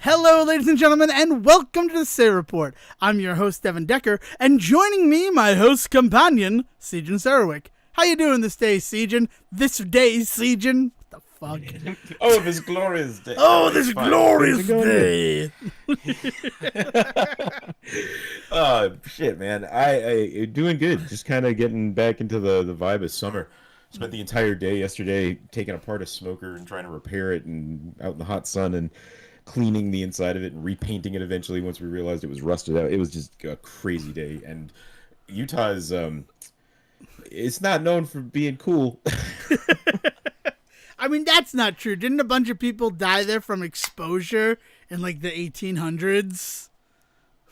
Hello, ladies and gentlemen, and welcome to the Say Report. I'm your host, Devon Decker, and joining me, my host companion, Sejan Sarowick. How you doing this day, Sejan? This day, Sejan? What the fuck? Oh, this glorious day. Oh, this glorious day. Shit, man. I doing good. Just kind of getting back into the vibe of summer. Spent the entire day yesterday taking apart a smoker and trying to repair it and out in the hot sun and cleaning the inside of it and repainting it eventually once we realized it was rusted out. It was just a crazy day. And Utah is it's not known for being cool. I mean, that's not true. Didn't a bunch of people die there from exposure in like the 1800s?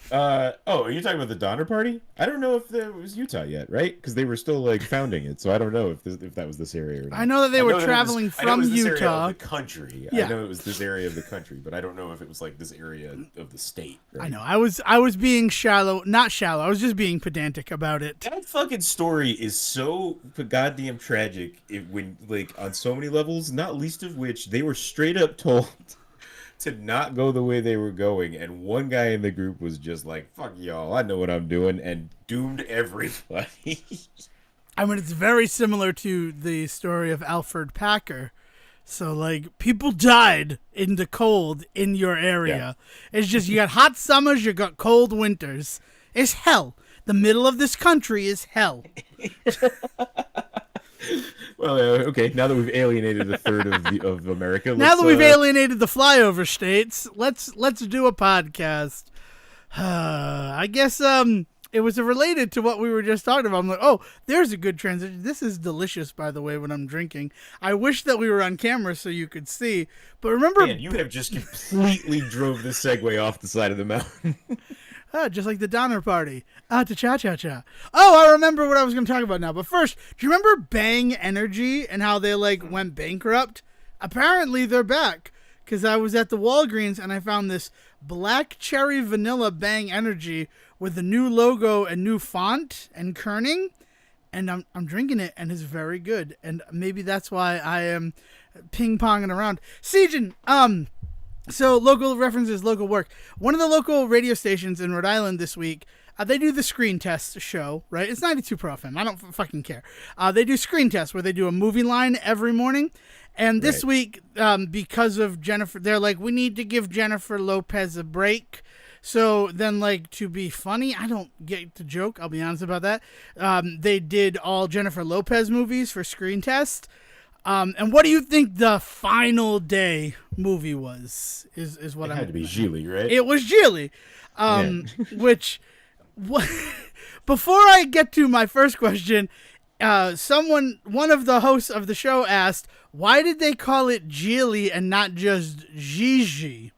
Are you talking about the Donner Party? I don't know if it was Utah yet, right? Because they were still like founding it, so I don't know if that was this area or not. I know that they were traveling from Utah. Area of the country. Yeah. I know it was this area of the country, but I don't know if it was like this area of the state. Right? I know. I was being shallow, not shallow. I was just being pedantic about it. That fucking story is so goddamn tragic. When like on so many levels, not least of which they were straight up told to not go the way they were going, and one guy in the group was just like, fuck y'all, I know what I'm doing, and doomed everybody. I mean, it's very similar to the story of Alfred Packer. So, like, people died in the cold in your area. Yeah. It's just, you got hot summers, you got cold winters. It's hell. The middle of this country is hell. Well, okay. Now that we've alienated a third of America, now that we've alienated the flyover states, let's do a podcast. I guess it was related to what we were just talking about. I'm like, oh, there's a good transition. This is delicious, by the way, when I'm drinking. I wish that we were on camera so you could see. But remember, man, you have just completely drove this segue off the side of the mountain. Just like the Donner Party. Cha-cha-cha-cha. Oh, I remember what I was going to talk about now. But first, do you remember Bang Energy and how they, like, went bankrupt? Apparently, they're back. Because I was at the Walgreens and I found this black cherry vanilla Bang Energy with a new logo and new font and kerning. And I'm drinking it, and it's very good. And maybe that's why I am ping-ponging around. Sejan, so local references, local work. One of the local radio stations in Rhode Island this week, they do the screen test show, right? It's 92 Pro FM. I don't fucking care. They do screen tests where they do a movie line every morning. And this week, because of Jennifer, they're like, we need to give Jennifer Lopez a break. So then, like, to be funny, I don't get the joke. I'll be honest about that. They did all Jennifer Lopez movies for screen test. And what do you think the final day movie was? Is what it had to be Gigli, right? It was Gigli, which before I get to my first question, one of the hosts of the show asked, why did they call it Gigli and not just Gigi?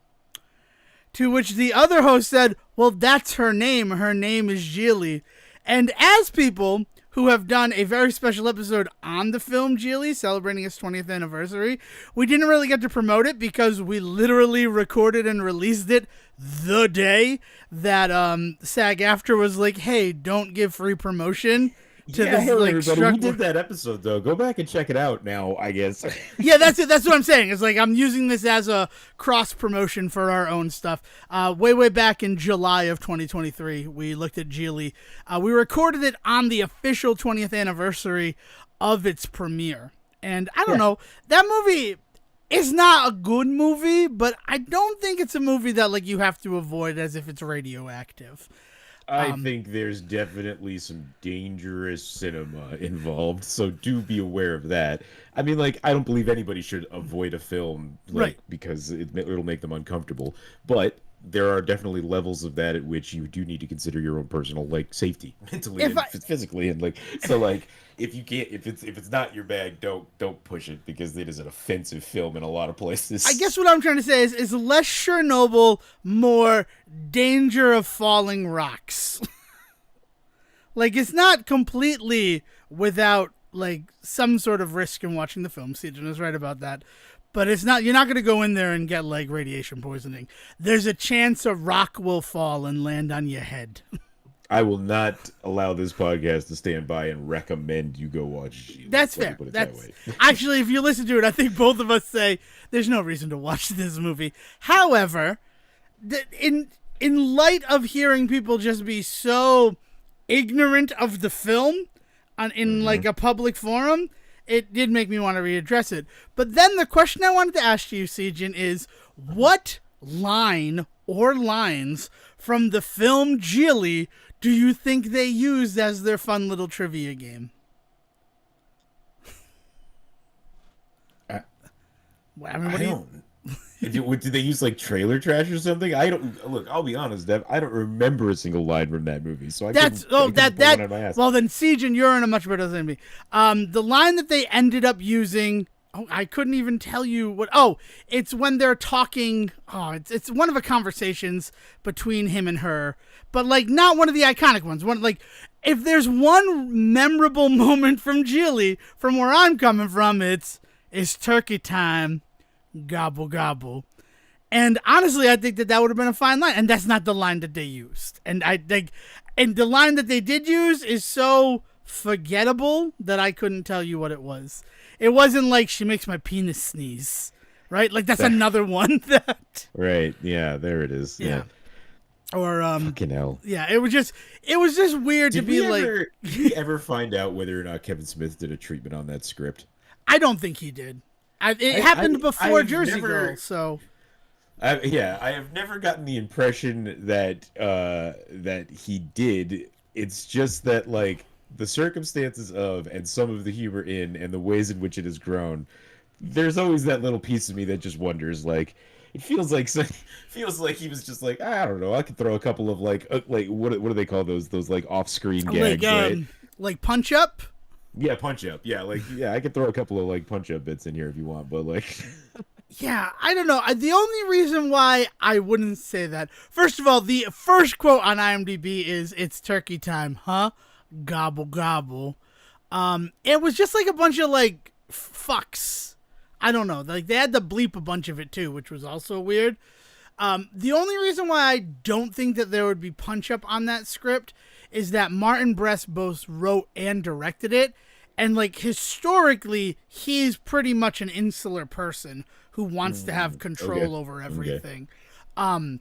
To which the other host said, well, that's her name. Her name is Gigli. And as people who have done a very special episode on the film Gigli, celebrating its 20th anniversary, we didn't really get to promote it because we literally recorded and released it the day that SAG-AFTRA was like, hey, don't give free promotion to this, like, everybody. We did that episode, though. Go back and check it out now, I guess. Yeah, that's it. That's what I'm saying. It's like I'm using this as a cross-promotion for our own stuff. Way back in July of 2023, we looked at Gigli. We recorded it on the official 20th anniversary of its premiere. And I don't know, that movie is not a good movie, but I don't think it's a movie that, like, you have to avoid as if it's radioactive. I think there's definitely some dangerous cinema involved, so do be aware of that. I mean, like, I don't believe anybody should avoid a film, like, because it'll make them uncomfortable. But there are definitely levels of that at which you do need to consider your own personal, like, safety, mentally and physically, and, like, so, like, if you can't, if it's not your bag, don't push it, because it is an offensive film in a lot of places. I guess what I'm trying to say is less Chernobyl, more danger of falling rocks. Like, it's not completely without, like, some sort of risk in watching the film. Sejan is right about that. But it's not, you're not going to go in there and get, like, radiation poisoning. There's a chance a rock will fall and land on your head. I will not allow this podcast to stand by and recommend you go watch Gigli. That's fair. Actually, if you listen to it, I think both of us say there's no reason to watch this movie. However, in light of hearing people just be so ignorant of the film in like a public forum, it did make me want to readdress it. But then the question I wanted to ask you, Sejin, is what line or lines from the film Geely do you think they used as their fun little trivia game? I don't. Did they use like trailer trash or something? I don't. Look, I'll be honest, Dev. I don't remember a single line from that movie. So well, then Sejin, you're in a much better than me. The line that they ended up using. Oh, I couldn't even tell you what. Oh, it's when they're talking. Oh, it's one of the conversations between him and her, but like not one of the iconic ones. One like if there's one memorable moment from Geely, from where I'm coming from, it's turkey time, gobble gobble. And honestly, I think that would have been a fine line, and that's not the line that they used. And I think, and the line that they did use is so forgettable that I couldn't tell you what it was. It wasn't like she makes my penis sneeze, right? Like that's another one that. Right. Yeah. There it is. Yeah. Or fucking hell. Yeah. It was just weird to be like. Did we ever find out whether or not Kevin Smith did a treatment on that script? I don't think he did. It happened before Jersey Girl, so. I have never gotten the impression that that he did. It's just that like the circumstances of and some of the humor in and the ways in which it has grown. There's always that little piece of me that just wonders, like, it feels like he was just like, I don't know, I could throw a couple of like what do they call those like off-screen gags, right? Like punch up. Yeah, punch up. Yeah, like I could throw a couple of like punch up bits in here if you want, but like. Yeah, I don't know. The only reason why I wouldn't say that, first of all, the first quote on IMDb is "It's turkey time, huh? Gobble gobble." It was just like a bunch of like fucks. I don't know. Like they had to bleep a bunch of it too, which was also weird. The only reason why I don't think that there would be punch up on that script is that Martin Brest both wrote and directed it. And like historically, he's pretty much an insular person who wants to have control over everything. And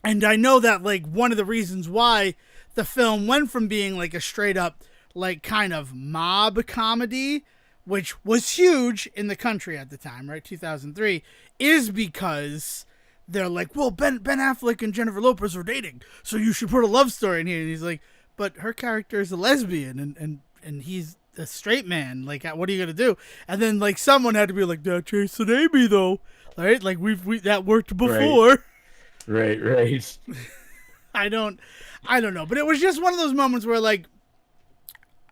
I know that like one of the reasons why the film went from being like a straight up like kind of mob comedy, which was huge in the country at the time, right? 2003, is because they're like, well, Ben Affleck and Jennifer Lopez are dating, so you should put a love story in here. And he's like, but her character is a lesbian and he's a straight man. Like, what are you gonna do? And then like someone had to be like, that Jason Amy though, right? Like we that worked before. Right. I don't know, but it was just one of those moments where like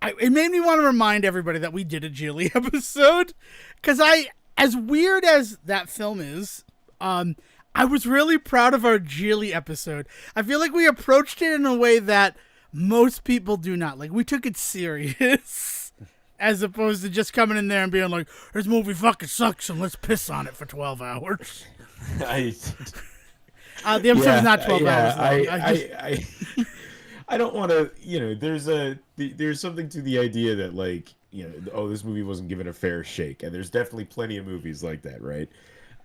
it made me want to remind everybody that we did a Geely episode, because as weird as that film is, I was really proud of our Geely episode. I feel like we approached it in a way that most people do not. Like, we took it serious as opposed to just coming in there and being like, this movie fucking sucks and let's piss on it for 12 hours. The episode is not 12 hours long. I don't want to, there's something to the idea that like, this movie wasn't given a fair shake. And there's definitely plenty of movies like that, right?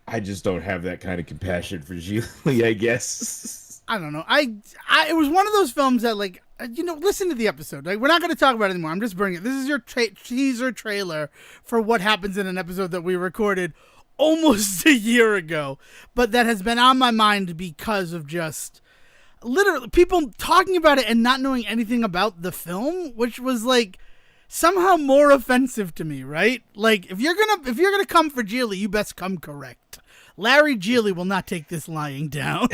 I just don't have that kind of compassion for Geely, I guess. I don't know. It was one of those films that like, listen to the episode. Like, we're not going to talk about it anymore. I'm just bringing it. This is your teaser trailer for what happens in an episode that we recorded almost a year ago, but that has been on my mind because of just literally people talking about it and not knowing anything about the film, which was like somehow more offensive to me, right? Like, if you're gonna come for Geely, you best come correct. Larry Geely will not take this lying down.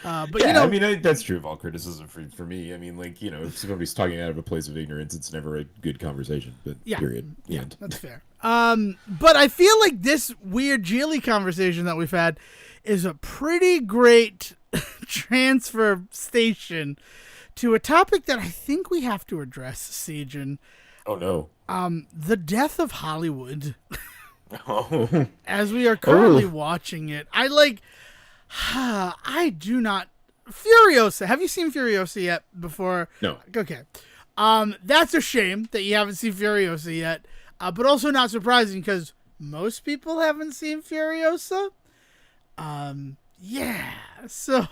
But yeah, I mean, that's true of all criticism for me. I mean, like, if somebody's talking out of a place of ignorance, it's never a good conversation. But yeah, period. Yeah, that's fair. But I feel like this weird Geely conversation that we've had is a pretty great transfer station to a topic that I think we have to address, Sejin. Oh no. The death of Hollywood. Oh. As we are currently watching it, I do not. Furiosa. Have you seen Furiosa yet before? No. Okay. That's a shame that you haven't seen Furiosa yet. But also not surprising because most people haven't seen Furiosa. Yeah. So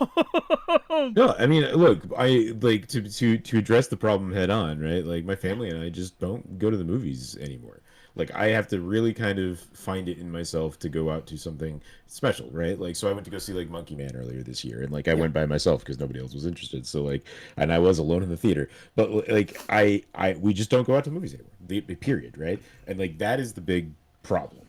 No, I mean, look, I like to address the problem head on, right? Like my family and I just don't go to the movies anymore. Like I have to really kind of find it in myself to go out to something special, right? Like so I went to go see like Monkey Man earlier this year, and like I yeah. went by myself because nobody else was interested. So like, and I was alone in the theater. But like we just don't go out to movies anymore. Period, right? And like that is the big problem.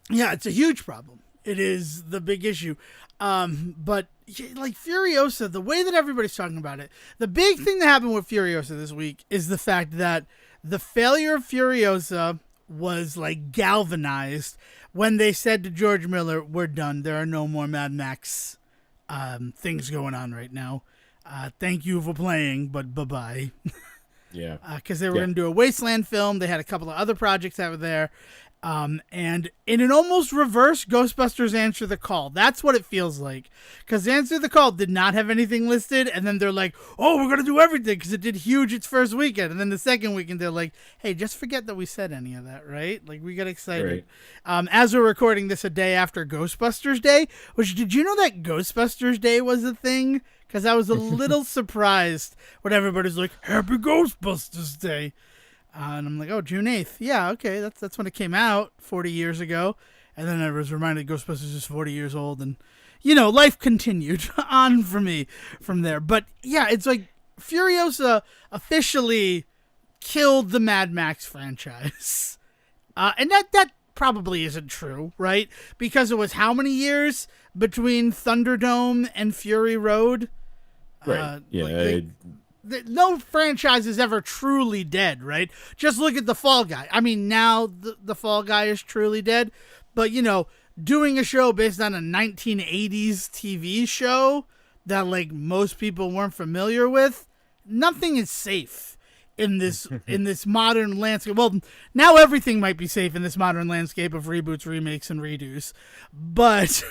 Yeah, it's a huge problem. It is the big issue. But like Furiosa, the way that everybody's talking about it, the big thing that happened with Furiosa this week is the fact that the failure of Furiosa was like galvanized when they said to George Miller, "We're done. There are no more Mad Max things going on right now. Thank you for playing, but bye bye." Yeah. Because they were Yeah. going to do a Wasteland film. They had a couple of other projects that were there. And in an almost reverse Ghostbusters Answer the Call. That's what it feels like. Because Answer the Call did not have anything listed. And then they're like, oh, we're going to do everything because it did huge its first weekend. And then the second weekend, they're like, hey, just forget that we said any of that, right? Like, we got excited. Right. As we're recording this a day after Ghostbusters Day, which did you know that Ghostbusters Day was a thing? Because I was a little surprised when everybody's like, Happy Ghostbusters Day. And I'm like, oh, June 8th. Yeah, okay, that's when it came out 40 years ago. And then I was reminded Ghostbusters is 40 years old. And, life continued on for me from there. But, yeah, it's like Furiosa officially killed the Mad Max franchise. And that probably isn't true, right? Because it was how many years between Thunderdome and Fury Road? Right. Yeah. No franchise is ever truly dead, right? Just look at the Fall Guy. I mean, now the Fall Guy is truly dead, but doing a show based on a 1980s TV show that like most people weren't familiar with, nothing is safe in this modern landscape. Well, now everything might be safe in this modern landscape of reboots, remakes, and redos, but.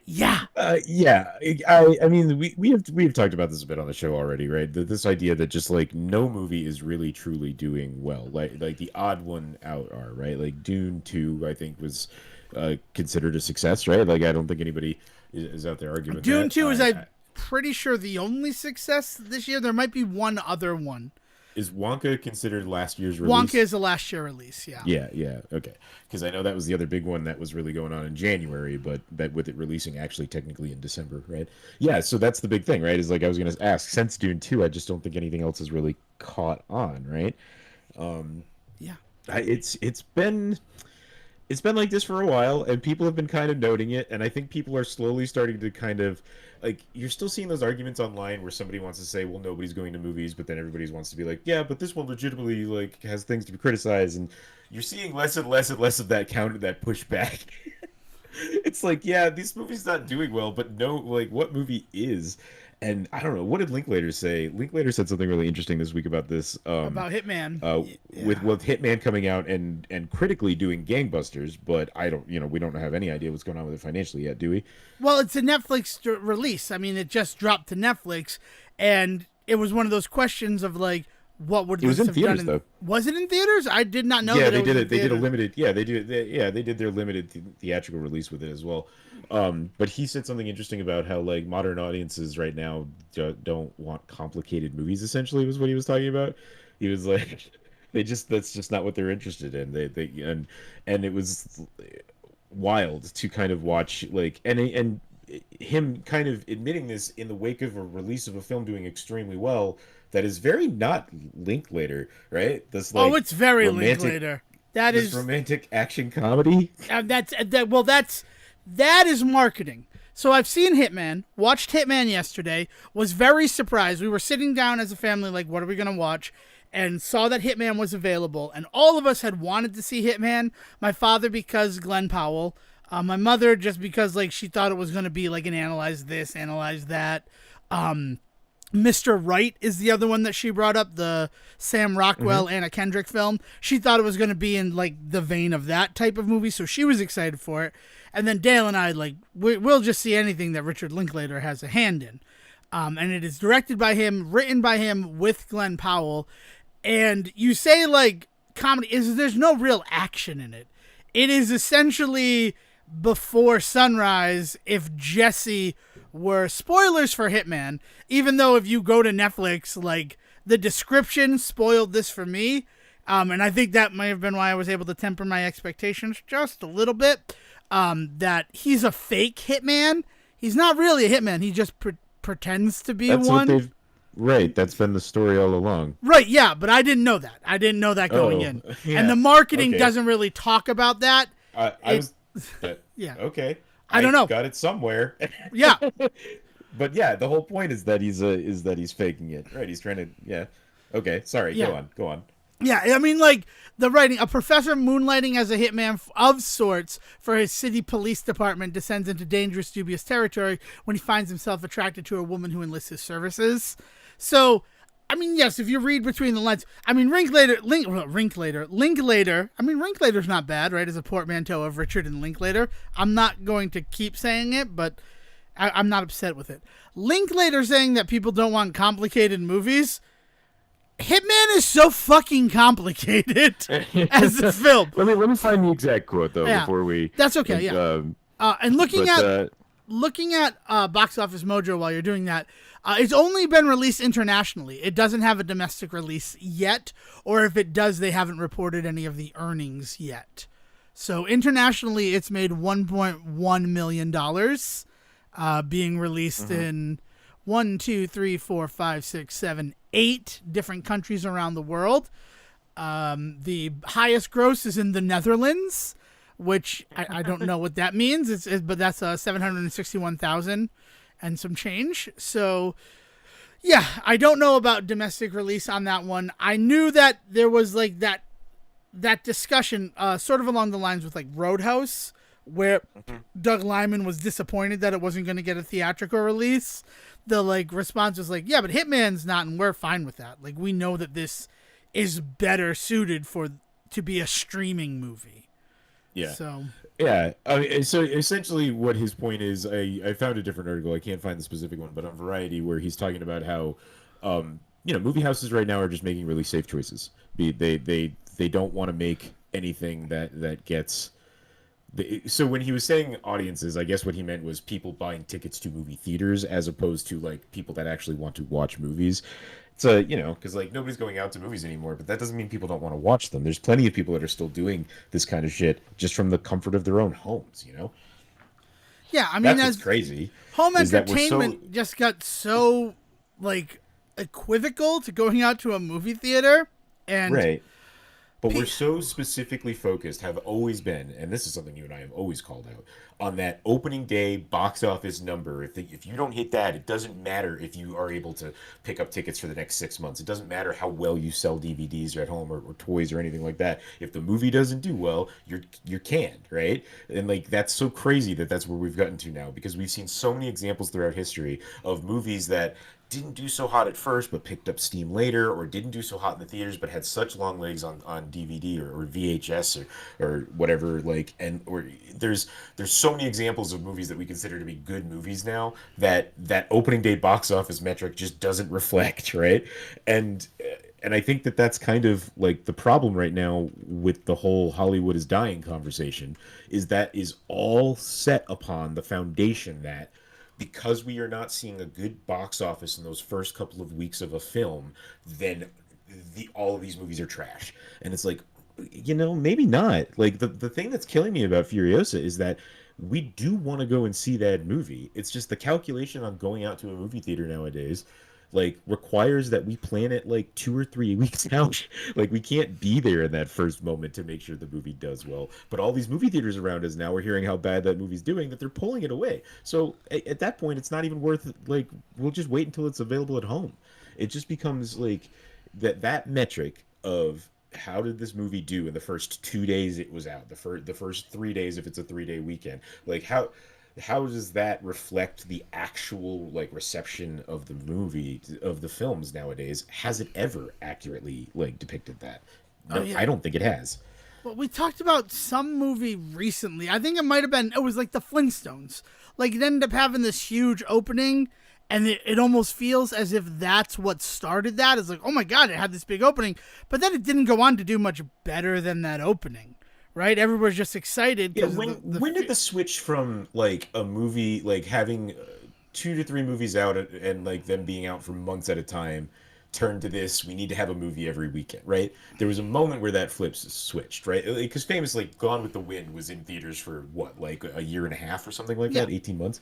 Yeah. Yeah. I mean, we have talked about this a bit on the show already, right? This idea that just like no movie is really truly doing well. Like the odd one out are, right? Like Dune 2, I think was considered a success, right? Like I don't think anybody is out there arguing with Dune that. 2 is I'm pretty sure the only success this year. There might be one other one. Is Wonka considered last year's release? Wonka is a last year release, yeah. Yeah, okay. Because I know that was the other big one that was really going on in January, but with it releasing actually technically in December, right? Yeah, so that's the big thing, right? Is like I was going to ask, since Dune 2, I just don't think anything else has really caught on, right? Yeah. It's been like this for a while, and people have been kind of noting it, and I think people are slowly starting to kind of like you're still seeing those arguments online where somebody wants to say, well, nobody's going to movies, but then everybody wants to be like, yeah, but this one legitimately like has things to be criticized, and you're seeing less and less and less of that pushback. It's like, yeah, this movie's not doing well, but no, like, what movie is? And I don't know, what did Linklater say? Linklater said something really interesting this week about this. About Hitman. With Hitman coming out and critically doing gangbusters, but I don't, we don't have any idea what's going on with it financially yet, do we? Well, it's a Netflix release. I mean, it just dropped to Netflix, and it was one of those questions of like, what would this have done? Though. Was it in theaters? I did not know. Yeah, that they did it. They did a limited. Yeah, they did their limited theatrical release with it as well. But he said something interesting about how like modern audiences right now don't want complicated movies. Essentially, was what he was talking about. He was like, that's just not what they're interested in. And it was wild to kind of watch like and him kind of admitting this in the wake of a release of a film doing extremely well. That is very not Linklater, right? This like it's very Linklater. That is romantic action comedy. That is marketing. So I've seen Hitman, watched Hitman yesterday, was very surprised. We were sitting down as a family, like, what are we gonna watch? And saw that Hitman was available, and all of us had wanted to see Hitman. My father because Glenn Powell, my mother just because like she thought it was gonna be like an analyze this, analyze that. Mr. Right is the other one that she brought up, the Sam Rockwell, Anna Kendrick film. She thought it was going to be in like the vein of that type of movie, so she was excited for it. And then Dale and I, like, we'll just see anything that Richard Linklater has a hand in. And it is directed by him, written by him with Glenn Powell. And you say, like, comedy, there's no real action in it. It is essentially before sunrise if Jesse were spoilers for Hitman, even though if you go to Netflix, like the description spoiled this for me. And I think that might have been why I was able to temper my expectations just a little bit. That he's a fake hitman. He's not really a hitman. He just pretends to be That's one. what they've. Right, that's been the story all along. Right, yeah, but I didn't know that. I didn't know that going in. Yeah. And the marketing Okay. doesn't really talk about that. Yeah. Okay. I don't know. Got it somewhere. Yeah. But yeah, the whole point is that he's faking it. Right, he's trying to. Yeah. Okay. Sorry. Yeah. Go on. Yeah, I mean, like, the writing, a professor moonlighting as a hitman of sorts for his city police department descends into dangerous, dubious territory when he finds himself attracted to a woman who enlists his services. So, I mean, yes, if you read between the lines, I mean, Linklater, I mean, Linklater's not bad, right, as a portmanteau of Richard and Linklater. I'm not going to keep saying it, but I'm not upset with it. Linklater saying that people don't want complicated movies. Hitman is so fucking complicated as a film. Let me find the exact quote though before we. That's okay. And looking at Box Office Mojo while you're doing that, it's only been released internationally. It doesn't have a domestic release yet, or if it does, they haven't reported any of the earnings yet. So internationally, it's made $1.1 million, being released in 8 different countries around the world. The highest gross is in the Netherlands, which I don't know what that means. But that's 761,000 and some change. So, yeah, I don't know about domestic release on that one. I knew that there was like that discussion, sort of along the lines with like Roadhouse, where Doug Liman was disappointed that it wasn't going to get a theatrical release. The like response was like, yeah, but Hitman's not, and we're fine with that. Like, we know that this is better suited to be a streaming movie. Yeah. So yeah. So essentially, what his point is, I found a different article. I can't find the specific one, but on Variety, where he's talking about how, movie houses right now are just making really safe choices. They don't want to make anything that gets. So when he was saying audiences, I guess what he meant was people buying tickets to movie theaters as opposed to like people that actually want to watch movies. It's because like nobody's going out to movies anymore, but that doesn't mean people don't want to watch them. There's plenty of people that are still doing this kind of shit just from the comfort of their own homes, Yeah, I mean, that's what's crazy. Home entertainment just got so like equivocal to going out to a movie theater, and right. But we're so specifically focused, have always been, and this is something you and I have always called out, on that opening day box office number. If you don't hit that, it doesn't matter if you are able to pick up tickets for the next 6 months. It doesn't matter how well you sell DVDs at home or toys or anything like that. If the movie doesn't do well, you're canned, right? And like that's so crazy that's where we've gotten to now, because we've seen so many examples throughout history of movies that didn't do so hot at first but picked up steam later, or didn't do so hot in the theaters but had such long legs on DVD or VHS or whatever, like, and or there's so many examples of movies that we consider to be good movies now that opening day box office metric just doesn't reflect, right? And I think that's kind of like the problem right now with the whole Hollywood is dying conversation, is that is all set upon the foundation that because we are not seeing a good box office in those first couple of weeks of a film, then all of these movies are trash. And it's like, maybe not. Like the thing that's killing me about Furiosa is that we do want to go and see that movie. It's just the calculation on going out to a movie theater nowadays like requires that we plan it like 2 or 3 weeks out. Like we can't be there in that first moment to make sure the movie does well. But all these movie theaters around us now are hearing how bad that movie's doing, that they're pulling it away. So at that point, it's not even worth, like, we'll just wait until it's available at home. It just becomes like that metric of how did this movie do in the first 2 days it was out, the first 3 days if it's a 3-day weekend, like how does that reflect the actual like reception of the movie, of the films nowadays? Has it ever accurately like depicted that? No, I don't think it has. Well, we talked about some movie recently. I think it was like the Flintstones. Like it ended up having this huge opening, and it almost feels as if that's what started that. It's like, oh my God, it had this big opening, but then it didn't go on to do much better than that opening. right? Everybody's just excited Yeah, because when did the switch from like a movie like having 2 to 3 movies out and like them being out for months at a time turn to this? We need to have a movie every weekend, right? There was a moment where that flips switched, right? Because famously, Gone with the Wind was in theaters for what, like a year and a half or something like yeah. that, 18 months.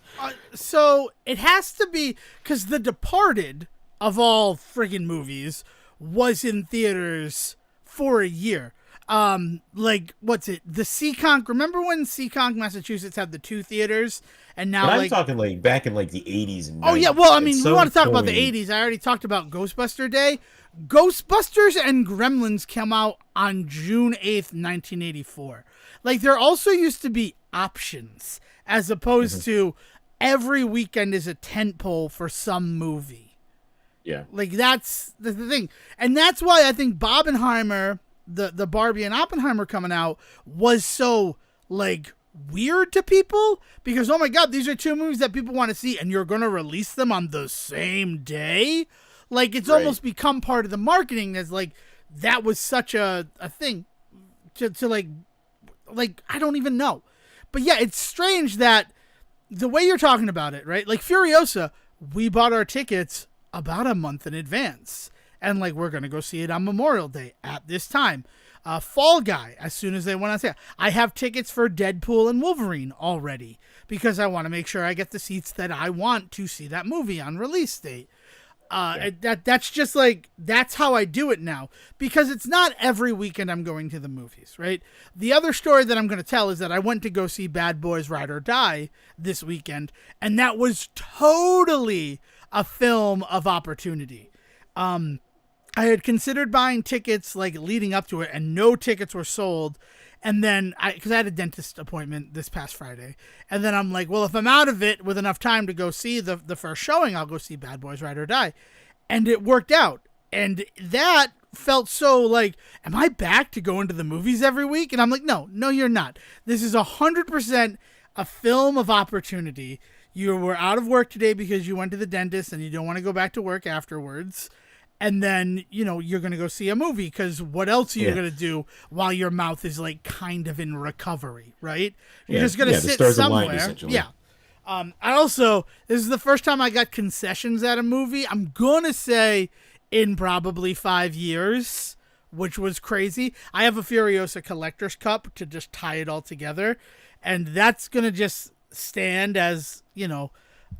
So it has to be because The Departed, of all friggin' movies, was in theaters for a year. Like what's it? The Seekonk. Remember when Seekonk, Massachusetts, had the 2 theaters, and now But I'm like, talking like back in like the 80s and oh 90s. yeah. Well, I At mean, we some want to talk about the point- 80s. I already talked about Ghostbuster Day. Ghostbusters and Gremlins came out on June 8th, 1984. Like there also used to be options as opposed to every weekend is a tentpole for some movie. Yeah. Like that's the thing. And that's why I think Barbenheimer, the Barbie and Oppenheimer coming out was so like weird to people because oh my god, these are 2 movies that people want to see and you're going to release them on the same day? Like it's almost become part of the marketing as like that was such a thing to like I don't even know. But yeah, it's strange that the way you're talking about it, right? Like Furiosa, we bought our tickets about a month in advance. And like we're going to go see it on Memorial Day at this time. Fall Guy, as soon as they went on sale. I have tickets for Deadpool and Wolverine already because I want to make sure I get the seats that I want to see that movie on release date. That's just like, that's how I do it now because it's not every weekend I'm going to the movies, right? The other story that I'm going to tell is that I went to go see Bad Boys Ride or Die this weekend, and that was totally a film of opportunity. I had considered buying tickets like leading up to it and no tickets were sold. And then because I had a dentist appointment this past Friday, and then I'm like, well, if I'm out of it with enough time to go see the first showing, I'll go see Bad Boys Ride or Die. And it worked out. And that felt so like, am I back to going to the movies every week? And I'm like, no, you're not. This is 100% a film of opportunity. You were out of work today because you went to the dentist and you don't want to go back to work afterwards. And then, you're going to go see a movie because what else are you going to do while your mouth is like kind of in recovery, right? You're just going to sit somewhere. Yeah. This is the first time I got concessions at a movie. I'm going to say in probably 5 years, which was crazy. I have a Furiosa collector's cup to just tie it all together. And that's going to just stand as,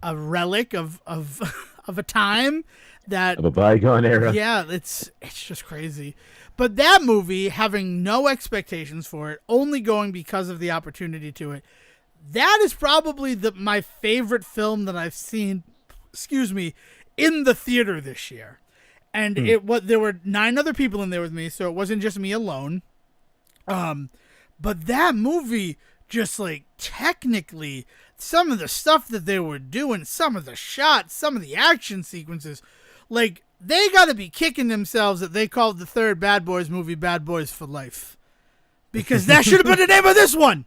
a relic of a time that of a bygone era. Yeah, it's just crazy. But that movie, having no expectations for it, only going because of the opportunity to it, that is probably my favorite film that I've seen, in the theater this year. And there were 9 other people in there with me, so it wasn't just me alone. But that movie, just like technically, some of the stuff that they were doing, some of the shots, some of the action sequences, like they got to be kicking themselves that they called the third Bad Boys movie Bad Boys for Life. Because that should have been the name of this one.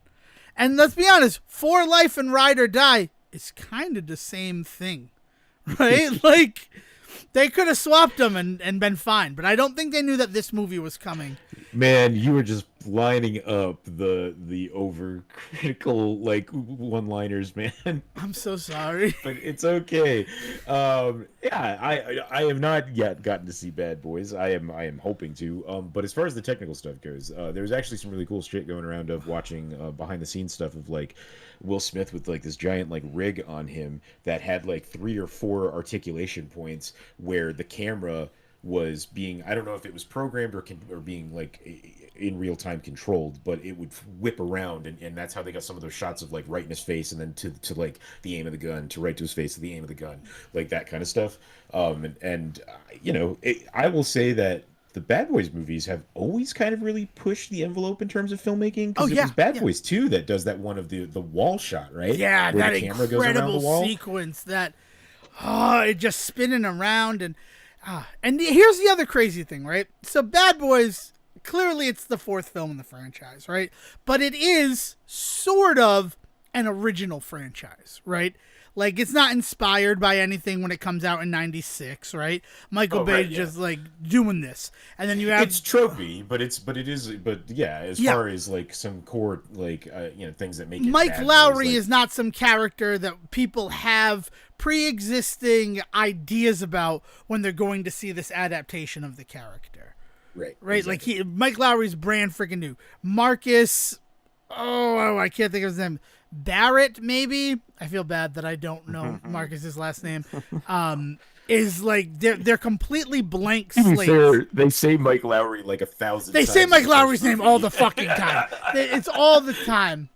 And let's be honest, For Life and Ride or Die is kind of the same thing, right? Like they could have swapped them and been fine, but I don't think they knew that this movie was coming. Man, you were just lining up the overcritical like one-liners, man. I'm so sorry. But it's okay. I have not yet gotten to see Bad Boys. I am hoping to. But as far as the technical stuff goes, there's actually some really cool shit going around of watching behind the scenes stuff of like Will Smith with like this giant like rig on him that had like 3 or 4 articulation points where the camera was being, I don't know if it was programmed or being like in real time controlled, but it would whip around and that's how they got some of those shots of like right in his face and then to like the aim of the gun, to right to his face, to the aim of the gun, like that kind of stuff. I will say that the Bad Boys movies have always kind of really pushed the envelope in terms of filmmaking. Because it was Bad Boys 2 that does that one of the wall shot, right? Yeah, where that the camera goes around the wall. Sequence that, it just spinning around and here's the other crazy thing, right? So Bad Boys, clearly it's the 4th film in the franchise, right? But it is sort of an original franchise, right? Like, it's not inspired by anything when it comes out in 96, right? Michael Bay just, like, doing this. And then you have... It's tropey, but as far as, like, some core, like, things that make it Mike bad, Lowry like, is not some character that people have pre-existing ideas about when they're going to see this adaptation of the character. Right. Exactly. Like, Mike Lowry's brand freaking new. Marcus... Oh, I can't think of his name. Barrett, maybe? I feel bad that I don't know Marcus's last name. Is like they're completely blank slates. They say Mike Lowry like 1,000 times. They say Mike Lowry's name all the fucking time. It's all the time.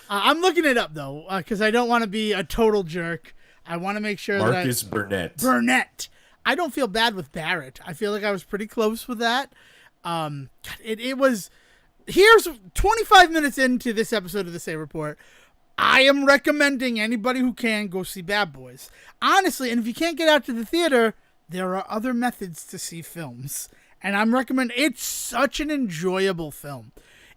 I'm looking it up though, because I don't want to be a total jerk. I want to make sure Marcus Burnett. I don't feel bad with Barrett. I feel like I was pretty close with that. It was. Here's 25 minutes into this episode of the Say Report. I am recommending anybody who can go see Bad Boys. Honestly, and if you can't get out to the theater, there are other methods to see films. And I'm recommending, it's such an enjoyable film.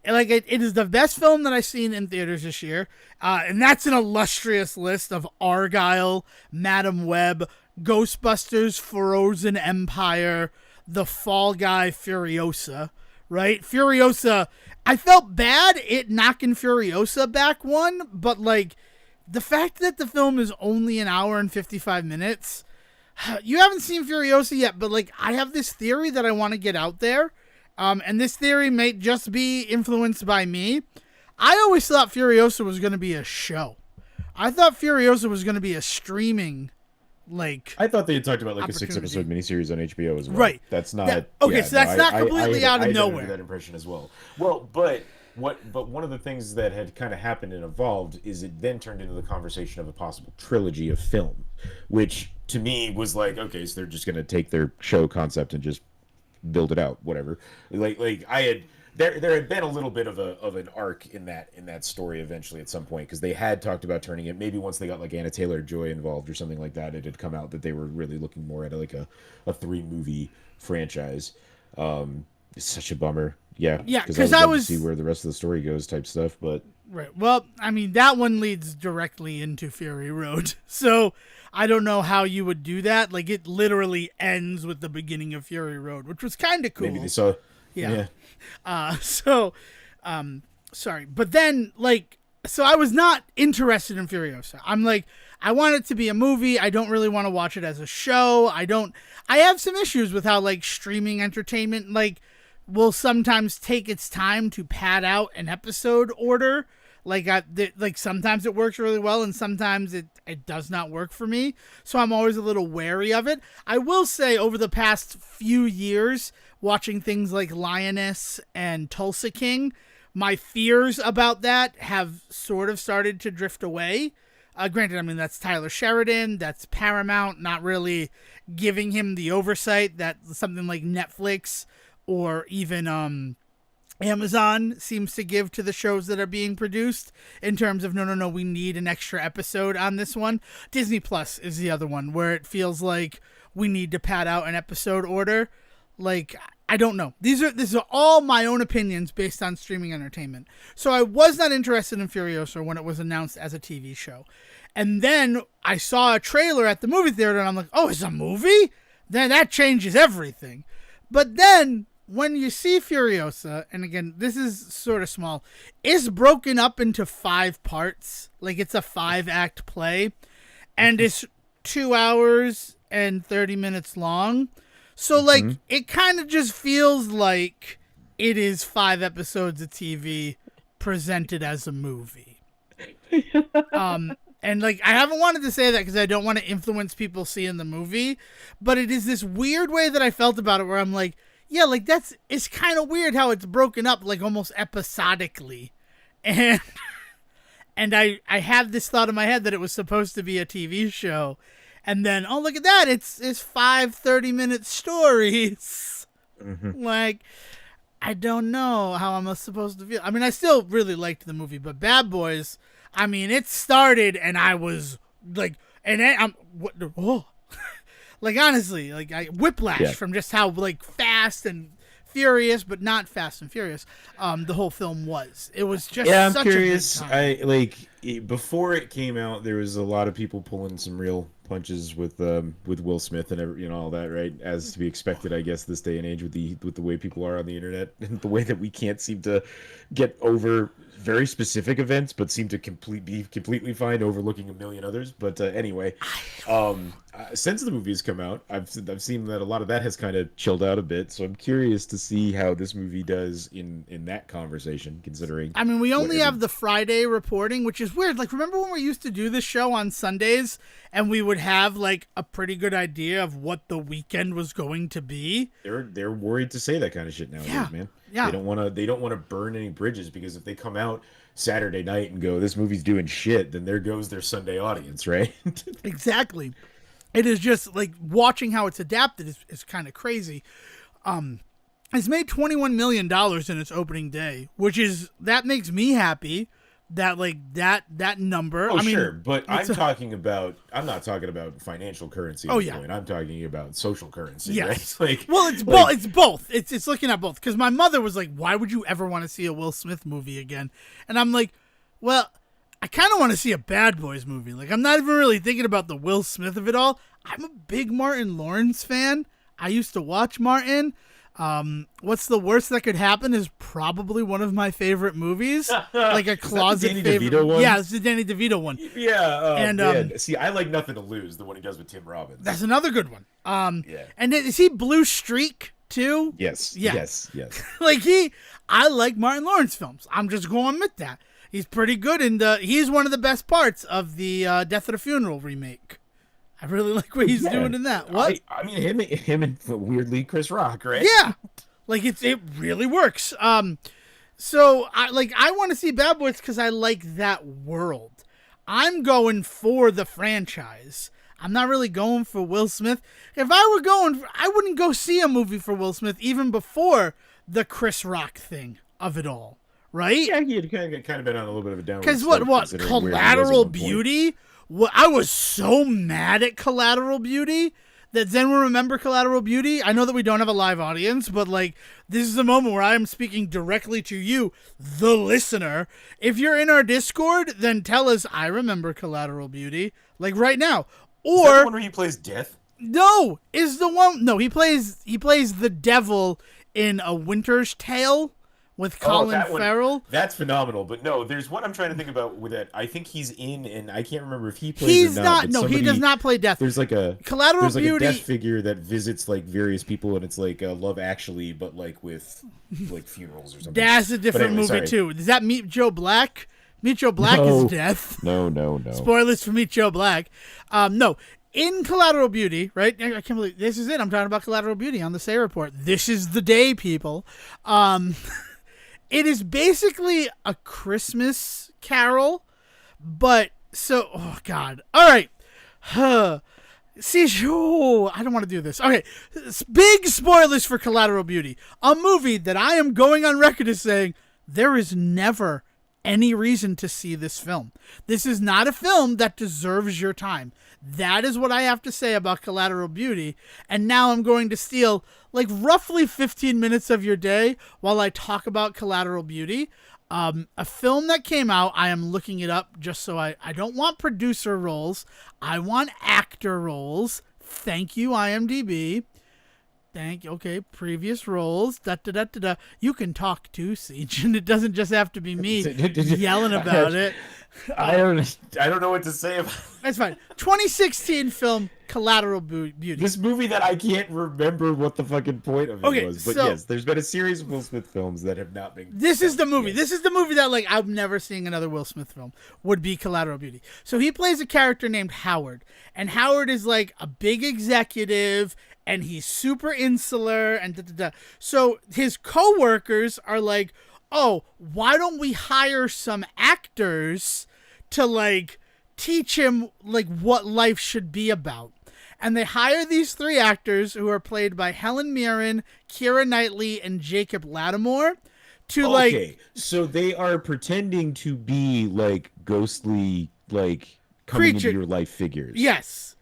It is the best film that I've seen in theaters this year. And that's an illustrious list of Argyle, Madam Web, Ghostbusters, Frozen Empire, The Fall Guy, Furiosa. Right? Furiosa, I felt bad it knocking Furiosa back one, but like the fact that the film is only an hour and 55 minutes, you haven't seen Furiosa yet, but like I have this theory that I want to get out there, and this theory may just be influenced by me. I always thought Furiosa was going to be a show. I thought Furiosa was going to be a streaming I thought they had talked about like a 6-episode miniseries on HBO as well. Right. That's not. So that's not completely out of nowhere. I had that impression as well. Well, but one of the things that had kind of happened and evolved is it then turned into the conversation of a possible trilogy of film, which to me was like, okay, so they're just going to take their show concept and just build it out, whatever. Like I had. There had been a little bit of an arc in that story eventually at some point, because they had talked about turning it, maybe once they got like Anna Taylor-Joy involved or something like that, it had come out that they were really looking more at like a 3-movie franchise. It's such a bummer. Yeah, because I was to see where the rest of the story goes type stuff, but right. Well, I mean that one leads directly into Fury Road, so I don't know how you would do that. Like it literally ends with the beginning of Fury Road, which was kind of cool. Maybe they saw. Yeah. Sorry. But then, so I was not interested in Furiosa. I'm like, I want it to be a movie. I don't really want to watch it as a show. I have some issues with how, streaming entertainment, will sometimes take its time to pad out an episode order. Sometimes it works really well and sometimes it does not work for me. So I'm always a little wary of it. I will say over the past few years, watching things like Lioness and Tulsa King, my fears about that have sort of started to drift away. Granted, I mean, that's Tyler Sheridan, that's Paramount, not really giving him the oversight that something like Netflix or even Amazon seems to give to the shows that are being produced in terms of, no, we need an extra episode on this one. Disney Plus is the other one where it feels like we need to pad out an episode order. I don't know. These are all my own opinions based on streaming entertainment. So I was not interested in Furiosa when it was announced as a TV show. And then I saw a trailer at the movie theater and I'm like, oh, it's a movie? Then that changes everything. But then when you see Furiosa, and again, this is sort of small, it's broken up into 5 parts. It's a 5-act play. And it's 2 hours and 30 minutes long. So, it kind of just feels like it is 5 episodes of TV presented as a movie. And, I haven't wanted to say that because I don't want to influence people seeing the movie. But it is this weird way that I felt about it where I'm like, yeah, it's kind of weird how it's broken up, almost episodically. And I have this thought in my head that it was supposed to be a TV show. And then, oh, look at that. It's 5 30-minute stories. Mm-hmm. I don't know how I'm supposed to feel. I mean, I still really liked the movie, but Bad Boys, I mean, it started and I was honestly, I whiplash from just how, fast and Furious, but not Fast and Furious. The whole film was. It was just I'm such curious. a good time. Before it came out, there was a lot of people pulling some real punches with Will Smith and all that, right? As to be expected, I guess, this day and age with the way people are on the internet and the way that we can't seem to get over very specific events, but seem to be completely fine overlooking a million others. But anyway, since the movie's come out, I've seen that a lot of that has kind of chilled out a bit. So I'm curious to see how this movie does in that conversation, considering. I mean, we only have the Friday reporting, which is weird. Like, remember when we used to do this show on Sundays and we would have like a pretty good idea of what the weekend was going to be? They're worried to say that kind of shit nowadays, man. Yeah. They don't want to burn any bridges, because if they come out Saturday night and go, this movie's doing shit, then there goes their Sunday audience, right? Exactly. It is just like watching how it's adapted is kind of crazy. It's made $21 million in its opening day, that makes me happy. That like that number. Oh, I mean, sure, but I'm not talking about financial currency. At this point. I'm talking about social currency. Yes. Right? Like, well, it's both. It's both. It's looking at both. Because my mother was like, "Why would you ever want to see a Will Smith movie again?" And I'm like, "Well, I kind of want to see a Bad Boys movie. Like, I'm not even really thinking about the Will Smith of it all. I'm a big Martin Lawrence fan. I used to watch Martin. What's the worst that could happen is probably one of my favorite movies, like a closet favorite. DeVito one? Yeah, it's the Danny DeVito one. Yeah, man. See, I like Nothing to Lose, the one he does with Tim Robbins. That's another good one. Yeah. And is he Blue Streak too? Yes. Yeah. Yes. Like I like Martin Lawrence films. I'm just going to admit that he's pretty good, and he's one of the best parts of the Death at a Funeral remake. I really like what he's doing in that. What? I mean, him and weirdly Chris Rock, right? Yeah, like it really works. So I want to see Bad Boys because I like that world. I'm going for the franchise. I'm not really going for Will Smith. If I were going, I wouldn't go see a movie for Will Smith even before the Chris Rock thing of it all, right? Yeah, he had kind of been on a little bit of a downward. Because what Collateral Beauty? Well, I was so mad at Collateral Beauty that then we'll remember Collateral Beauty. I know that we don't have a live audience, but like this is a moment where I am speaking directly to you, the listener. If you're in our Discord, then tell us I remember Collateral Beauty, like right now. Or is that the one where he plays Death? No, is the one he plays the devil in A Winter's Tale with Colin Farrell. That's phenomenal. But no, there's one I'm trying to think about with that. I think he's in, and I can't remember if he plays or not. He does not play Death. There's like a Collateral Beauty. A death figure that visits like various people, and it's like Love Actually, but like with like funerals or something. That's a different movie too. Does that Meet Joe Black? Meet Joe Black is Death. No. Spoilers for Meet Joe Black. No. In Collateral Beauty, right? I can't believe this is it. I'm talking about Collateral Beauty on the Say Report. This is the day, people. It is basically a Christmas Carol, but oh God. All right. See, I don't want to do this. Okay. Big spoilers for Collateral Beauty, a movie that I am going on record as saying there is never any reason to see this film. This is not a film that deserves your time. That is what I have to say about Collateral Beauty. And now I'm going to steal like roughly 15 minutes of your day while I talk about Collateral Beauty. A film that came out, I am looking it up just so I don't want producer roles. I want actor roles. Thank you, IMDb. Okay, previous roles. You can talk too, Siege, and it doesn't just have to be me yelling about it. I don't know what to say about it. That's fine. 2016 film Collateral Beauty. This movie that I can't remember what the fucking point of it was. But yes, there's been a series of Will Smith films that have not been. This is the movie. Yes. This is the movie that like I'm never seeing another Will Smith film would be Collateral Beauty. So he plays a character named Howard, and Howard is like a big executive. And he's super insular and So his coworkers are like, oh, why don't we hire some actors to like teach him like what life should be about? And they hire these 3 actors who are played by Helen Mirren, Keira Knightley, and Jacob Latimore to so they are pretending to be like ghostly, like coming into your life figures. Yes.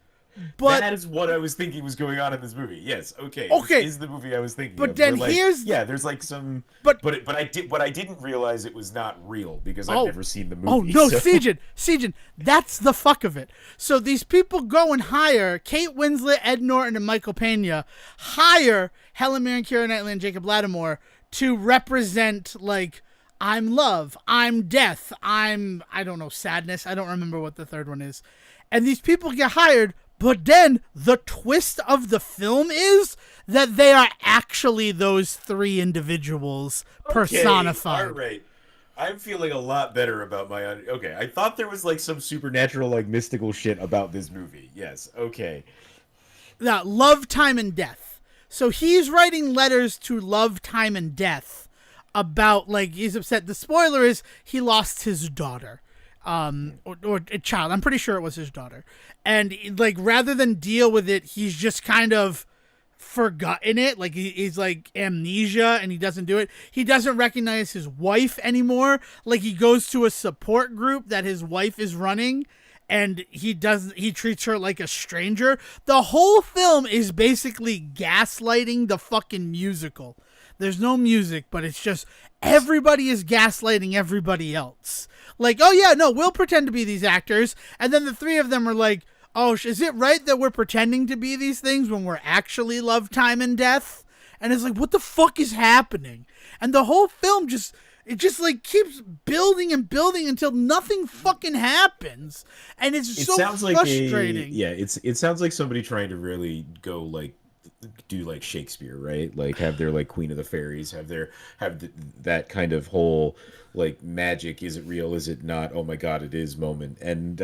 But That is what I was thinking was going on in this movie. Yes, okay, this okay, is the movie I was thinking but of. then Where like, here's yeah, there's like some, but but I did what I didn't realize it was not real because I've oh never seen the oh movie. no, So Sejan, that's the fuck of it. So these people go and hire Kate Winslet, Ed Norton, and Michael Pena, hire Helen Mirren, Keira Knightley, and Jacob Lattimore to represent like I'm love, I'm death, I don't know, sadness. I don't remember what the third one is. And these people get hired, but then the twist of the film is that they are actually those three individuals personified. all right. I'm feeling a lot better about my. Okay, I thought there was like some supernatural, like mystical shit about this movie. Yes, okay. Now, love, time, and death. So he's writing letters to love, time, and death about, like, he's upset. The spoiler is he lost his daughter. Or a child. I'm pretty sure it was his daughter. And, like, rather than deal with it, he's just kind of forgotten it. Like, he's like amnesia and he doesn't do it. He doesn't recognize his wife anymore. Like, he goes to a support group that his wife is running and he treats her like a stranger. The whole film is basically gaslighting the fucking musical. There's no music, but it's just everybody is gaslighting everybody else. Like, oh yeah, no, we'll pretend to be these actors. And then the three of them are like, oh, is it right that we're pretending to be these things when we're actually love, time, and death? And it's like, what the fuck is happening? And the whole film just like keeps building and building until nothing fucking happens. And it's so frustrating. It sounds like somebody trying to really go like do like Shakespeare, right? Like have their like Queen of the Fairies, that kind of whole like magic, is it real, is it not, oh my god it is moment. And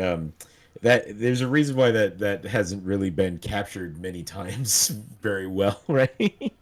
that there's a reason why that hasn't really been captured many times very well, right?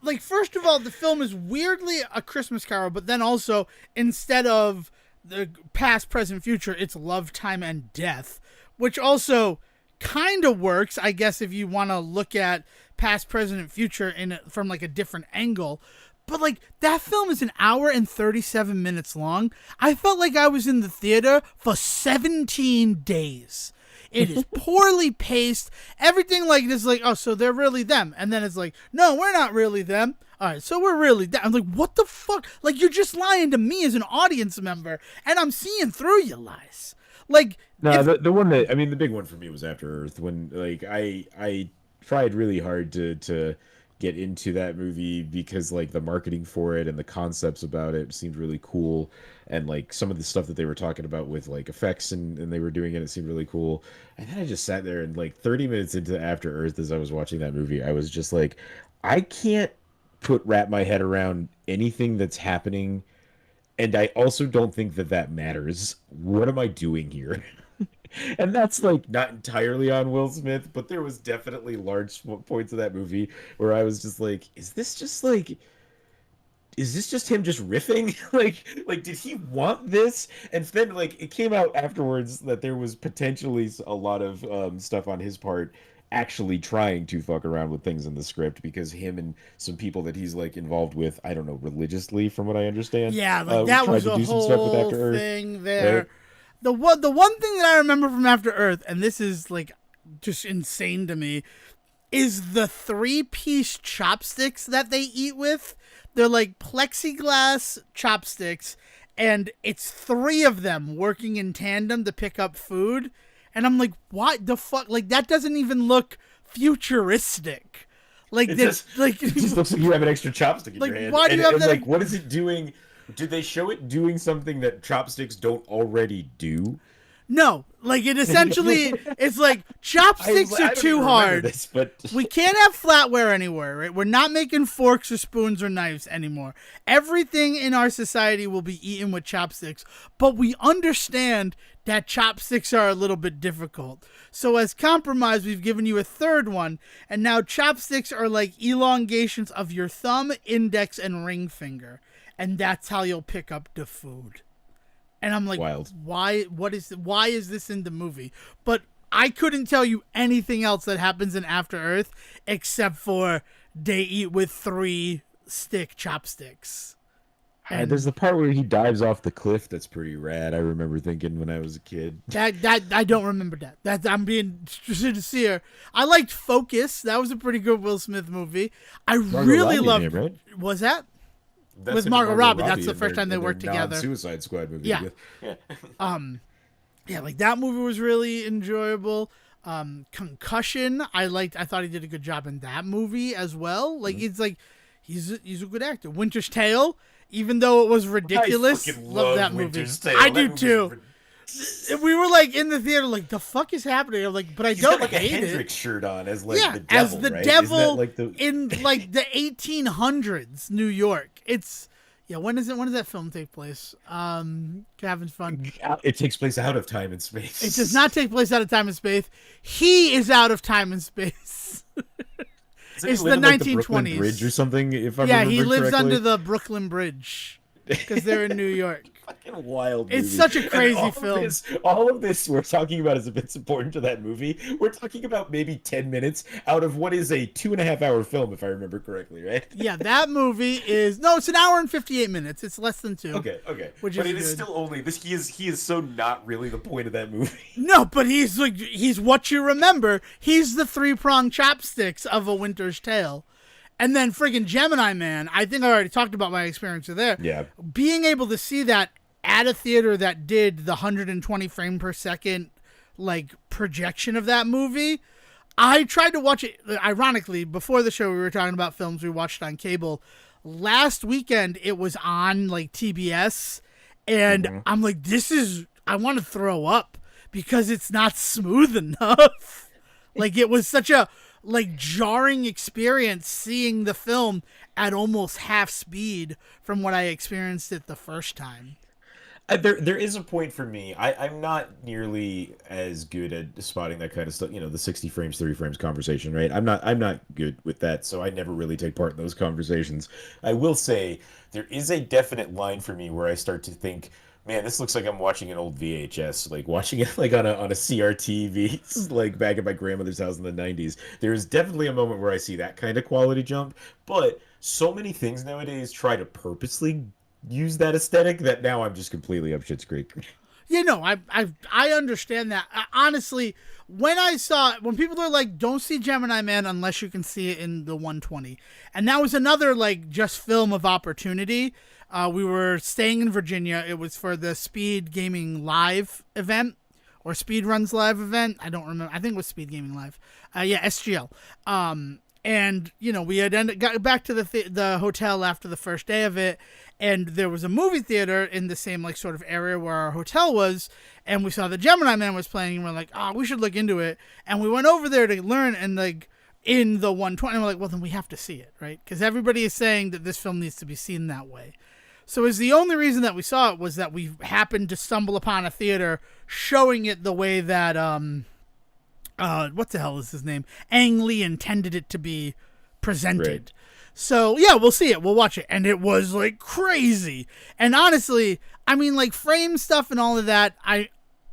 Like, first of all, the film is weirdly a Christmas Carol, but then also instead of the past, present, future, it's love, time, and death, which also kind of works, I guess, if you want to look at past, present, and future from like a different angle. But like, that film is an hour and 37 minutes long. I felt like I was in the theater for 17 days. It is poorly paced. Everything like this, like, oh, so they're really them. And then it's like, no, we're not really them. All right, so we're really them. I'm like, what the fuck? Like, you're just lying to me as an audience member, and I'm seeing through your lies. Like, no, the one that, I mean, the big one for me was After Earth, when like I tried really hard to get into that movie because like the marketing for it and the concepts about it seemed really cool, and like some of the stuff that they were talking about with like effects and they were doing it seemed really cool. And then I just sat there and like 30 minutes into After Earth, as I was watching that movie, I was just like, I can't wrap my head around anything that's happening, and I also don't think that matters. What am I doing here? And that's like not entirely on Will Smith, but there was definitely large points of that movie where I was just like, is this just him just riffing? like did he want this? And then like it came out afterwards that there was potentially a lot of stuff on his part actually trying to fuck around with things in the script, because him and some people that he's like involved with, I don't know, religiously from what I understand. Yeah, like that was a whole thing there. Right? The one thing that I remember from After Earth, and this is like just insane to me, is the 3-piece chopsticks that they eat with. They're like plexiglass chopsticks, and it's 3 of them working in tandem to pick up food. And I'm like, what the fuck? Like, that doesn't even look futuristic. Like, this, like, it just looks like you have an extra chopstick in your hand. Why do you have that? Like, what is it doing? Did they show it doing something that chopsticks don't already do? No, like it essentially, it's like chopsticks are too hard. This, but we can't have flatware anywhere, right? We're not making forks or spoons or knives anymore. Everything in our society will be eaten with chopsticks, but we understand that chopsticks are a little bit difficult. So as compromise, we've given you a third one, and now chopsticks are like elongations of your thumb, index, and ring finger. And that's how you'll pick up the food. And I'm like, wild. Why is this in the movie? But I couldn't tell you anything else that happens in After Earth except for they eat with 3 stick chopsticks. There's And the part where he dives off the cliff. That's pretty rad. I remember thinking when I was a kid. that I don't remember that. That I'm being sincere. I liked Focus. That was a pretty good Will Smith movie. I Margot really Robbie in loved. it, right? Was that That's with in Margot Robbie? That's the in first time they in their worked together. non-Suicide Squad movie. Yeah. Yeah. Yeah, like that movie was really enjoyable. Concussion, I liked. I thought he did a good job in that movie as well. Like it's like he's a good actor. Winter's Tale, even though it was ridiculous, I fucking love that Winter's movie. Tale. I That do movie's too. We were like in the theater, like the fuck is happening? I'm like, but I He's don't got like a hate Hendrix it. shirt on as like Yeah, the devil, as the right? devil Isn't that like the in like the 1800s New York. It's yeah. When does that film take place? Having fun. It takes place out of time and space. It does not take place out of time and space. He is out of time and space. Doesn't It's he live the in, like, the Brooklyn 1920s. Bridge or something. If I Yeah, remember he lives correctly. under the Brooklyn Bridge because they're in New York. Fucking wild. It's movie. such a And crazy all of film. all of this we're talking about is if it's important to that movie. We're talking about maybe 10 minutes out of what is a 2.5 hour film, if I remember correctly, right? Yeah, that movie is no, it's an hour and 58 minutes. It's less than 2. Okay. Which But is it is good. still only this. He is so not really the point of that movie. No, but he's what you remember. He's the 3-pronged chopsticks of A Winter's Tale. And then friggin' Gemini Man, I think I already talked about my experience there. Yeah. Being able to see that at a theater that did the 120 frame per second like projection of that movie, I tried to watch it. Ironically, before the show, we were talking about films we watched on cable. Last weekend, it was on like TBS, and I'm like, I want to throw up because it's not smooth enough. Like it was such a like jarring experience seeing the film at almost half speed from what I experienced it the first time. There is a point for me. I'm not nearly as good at spotting that kind of stuff. You know, the 60 frames, 30 frames conversation, right? I'm not good with that, so I never really take part in those conversations. I will say there is a definite line for me where I start to think, man, this looks like I'm watching an old VHS, like watching it like on a CRT like back at my grandmother's house in the 90s. There is definitely a moment where I see that kind of quality jump, but so many things nowadays try to purposely use that aesthetic that now I'm just completely up shit's creek. You know, I understand that. Honestly, when people are like, don't see Gemini Man unless you can see it in the 120. And that was another like just film of opportunity. We were staying in Virginia. It was for the Speed Gaming Live event or Speed Runs Live event. I don't remember. I think it was Speed Gaming Live. Yeah, SGL. And you know, we had got back to the hotel after the first day of it, and there was a movie theater in the same like sort of area where our hotel was, and we saw the Gemini Man was playing, and we're like, we should look into it, and we went over there to learn, and like in the 120, we're like, well then we have to see it, right? Because everybody is saying that this film needs to be seen that way. So it's the only reason that we saw it was that we happened to stumble upon a theater showing it the way that what the hell is his name? Ang Lee intended it to be presented. Right. So yeah, we'll see it. We'll watch it. And it was like crazy. And honestly, I mean like frame stuff and all of that,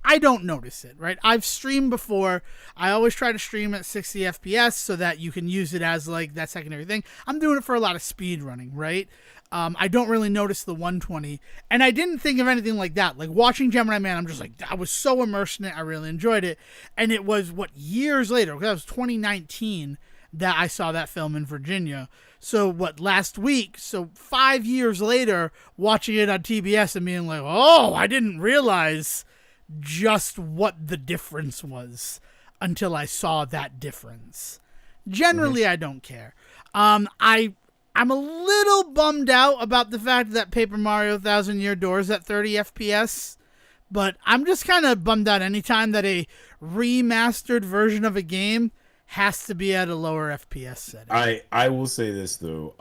I don't notice it, right? I've streamed before. I always try to stream at 60 FPS so that you can use it as like that secondary thing. I'm doing it for a lot of speed running, right? I don't really notice the 120, and I didn't think of anything like that. Like watching Gemini Man, I'm just like, I was so immersed in it. I really enjoyed it. And it was years later, because that was 2019 that I saw that film in Virginia. So last week, so 5 years later, watching it on TBS and being like, oh, I didn't realize just what the difference was until I saw that difference. Generally, I don't care. I'm a little bummed out about the fact that Paper Mario Thousand Year Door is at 30 FPS, but I'm just kind of bummed out anytime that a remastered version of a game has to be at a lower FPS setting. I will say this though,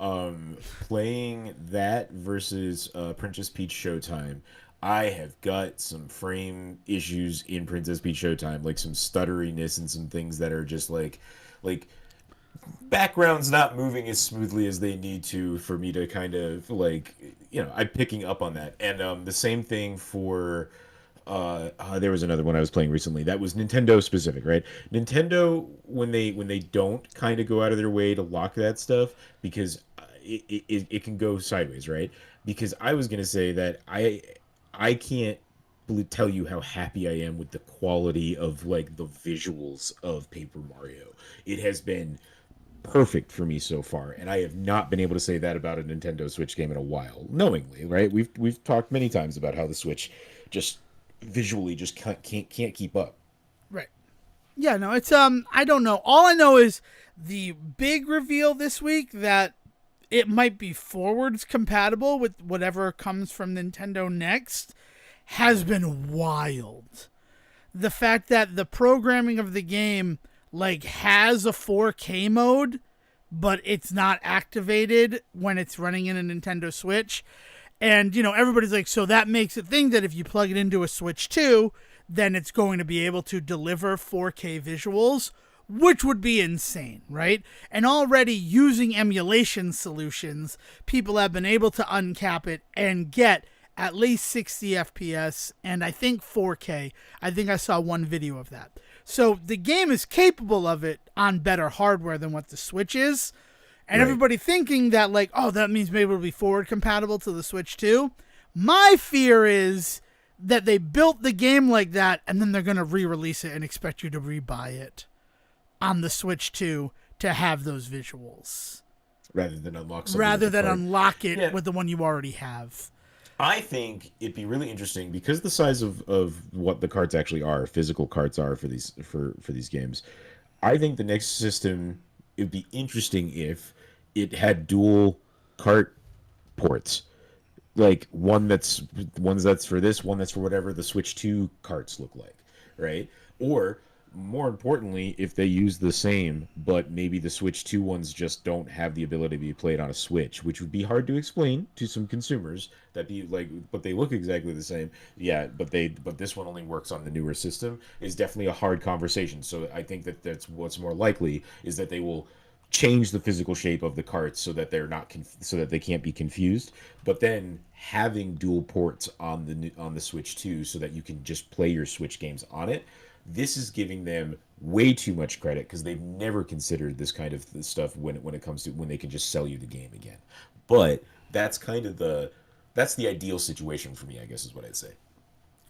playing that versus Princess Peach Showtime, I have got some frame issues in Princess Peach Showtime, like some stutteriness and some things that are just like backgrounds not moving as smoothly as they need to for me to kind of like, you know, I'm picking up on that. And the same thing for there was another one I was playing recently that was Nintendo specific, right? Nintendo, when they don't kind of go out of their way to lock that stuff, because it can go sideways, right? Because I was gonna say that I can't tell you how happy I am with the quality of like the visuals of Paper Mario. It has been perfect for me so far, and I have not been able to say that about a Nintendo Switch game in a while. Knowingly, right? We've talked many times about how the Switch just visually just can't keep up. Right. Yeah, no, it's I don't know. All I know is the big reveal this week that it might be forwards compatible with whatever comes from Nintendo next has been wild. The fact that the programming of the game like has a 4K mode, but it's not activated when it's running in a Nintendo Switch. And, everybody's like, so that makes it think that if you plug it into a Switch 2, then it's going to be able to deliver 4K visuals, which would be insane, right? And already using emulation solutions, people have been able to uncap it and get at least 60 FPS and I think 4K. I think I saw one video of that. So the game is capable of it on better hardware than what the Switch is. And Right. everybody thinking that like, oh, that means maybe it'll be forward compatible to the Switch 2. My fear is that they built the game like that and then they're going to re-release it and expect you to rebuy it on the Switch 2 to have those visuals. Rather than unlock something Rather with the than card. unlock it Yeah. with the one you already have. I think it'd be really interesting because the size of what the carts actually are, physical carts are for these games. I think the next system it'd be interesting if it had dual cart ports. Like one that's for this, one that's for whatever the Switch 2 carts look like, right? Or more importantly, if they use the same, but maybe the Switch 2 ones just don't have the ability to be played on a Switch, which would be hard to explain to some consumers that be like, but they look exactly the same. Yeah, but this one only works on the newer system is definitely a hard conversation. So I think that's what's more likely is that they will change the physical shape of the carts so that they're not so that they can't be confused, but then having dual ports on the Switch 2 so that you can just play your Switch games on it. This is giving them way too much credit because they've never considered this kind of stuff when it comes to when they can just sell you the game again. But that's kind of that's the ideal situation for me, I guess is what I'd say.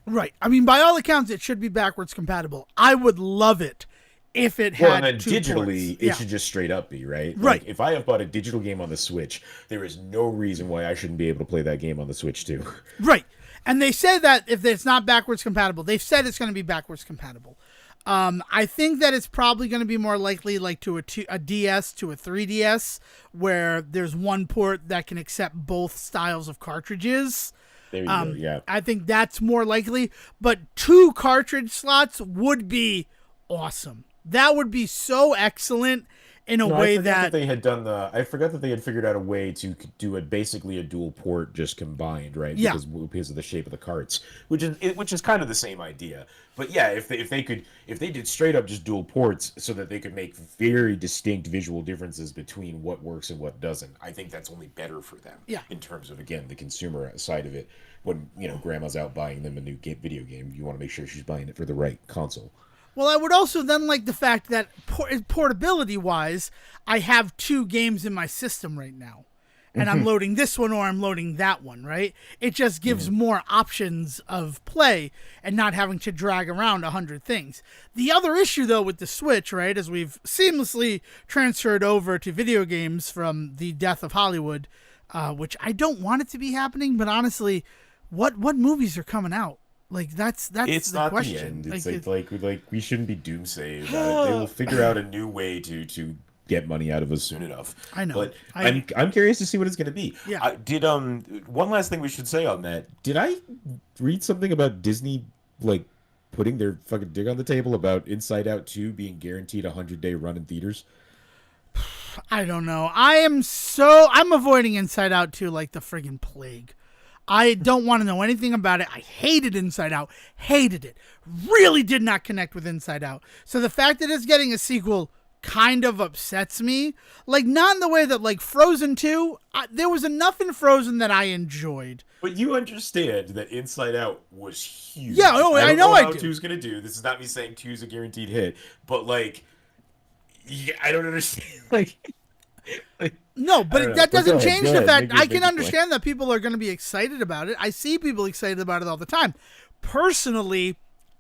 Right. I mean, by all accounts, it should be backwards compatible. I would love it if it had Well, and then two digitally, ports. it Yeah. should just straight up be, right? Right. Like, if I have bought a digital game on the Switch, there is no reason why I shouldn't be able to play that game on the Switch too. Right. And they say that if it's not backwards compatible, they've said it's going to be backwards compatible. I think that it's probably going to be more likely like to a DS to a 3DS where there's one port that can accept both styles of cartridges. There you go, yeah. I think that's more likely, but 2 cartridge slots would be awesome. That would be so excellent in a way that they had done I forgot that they had figured out a way to do basically a dual port just combined, right? Yeah. Because of the shape of the carts, which is kind of the same idea. But yeah, if they did straight up just dual ports so that they could make very distinct visual differences between what works and what doesn't, I think that's only better for them. Yeah. In terms of again the consumer side of it, when grandma's out buying them a new video game, you want to make sure she's buying it for the right console. Well, I would also then like the fact that portability-wise, I have 2 games in my system right now. And I'm loading this one or I'm loading that one, right? It just gives more options of play and not having to drag around 100 things. The other issue, though, with the Switch, right, as we've seamlessly transferred over to video games from the death of Hollywood, which I don't want it to be happening, but honestly, what movies are coming out? Like that's It's the not question. the end. It's like we shouldn't be doomsay about it. They will figure out a new way to get money out of us soon enough. I know. But I'm curious to see what it's going to be. Yeah. Did one last thing we should say on that? Did I read something about Disney like putting their fucking dig on the table about Inside Out 2 being guaranteed a 100-day run in theaters? I don't know. I'm avoiding Inside Out 2 like the friggin' plague. I don't want to know anything about it. I hated Inside Out. Hated it. Really did not connect with Inside Out. So the fact that it's getting a sequel kind of upsets me. Like, not in the way that, like, Frozen 2, there was enough in Frozen that I enjoyed. But you understand that Inside Out was huge. Yeah, no, I don't know I how do. 2's going to do. This is not me saying 2's a guaranteed hit. But, like, I don't understand. Like... No, I don't but know. that But go doesn't ahead, change go the ahead. fact Make I your can point. understand that people are going to be excited about it. I see people excited about it all the time. Personally,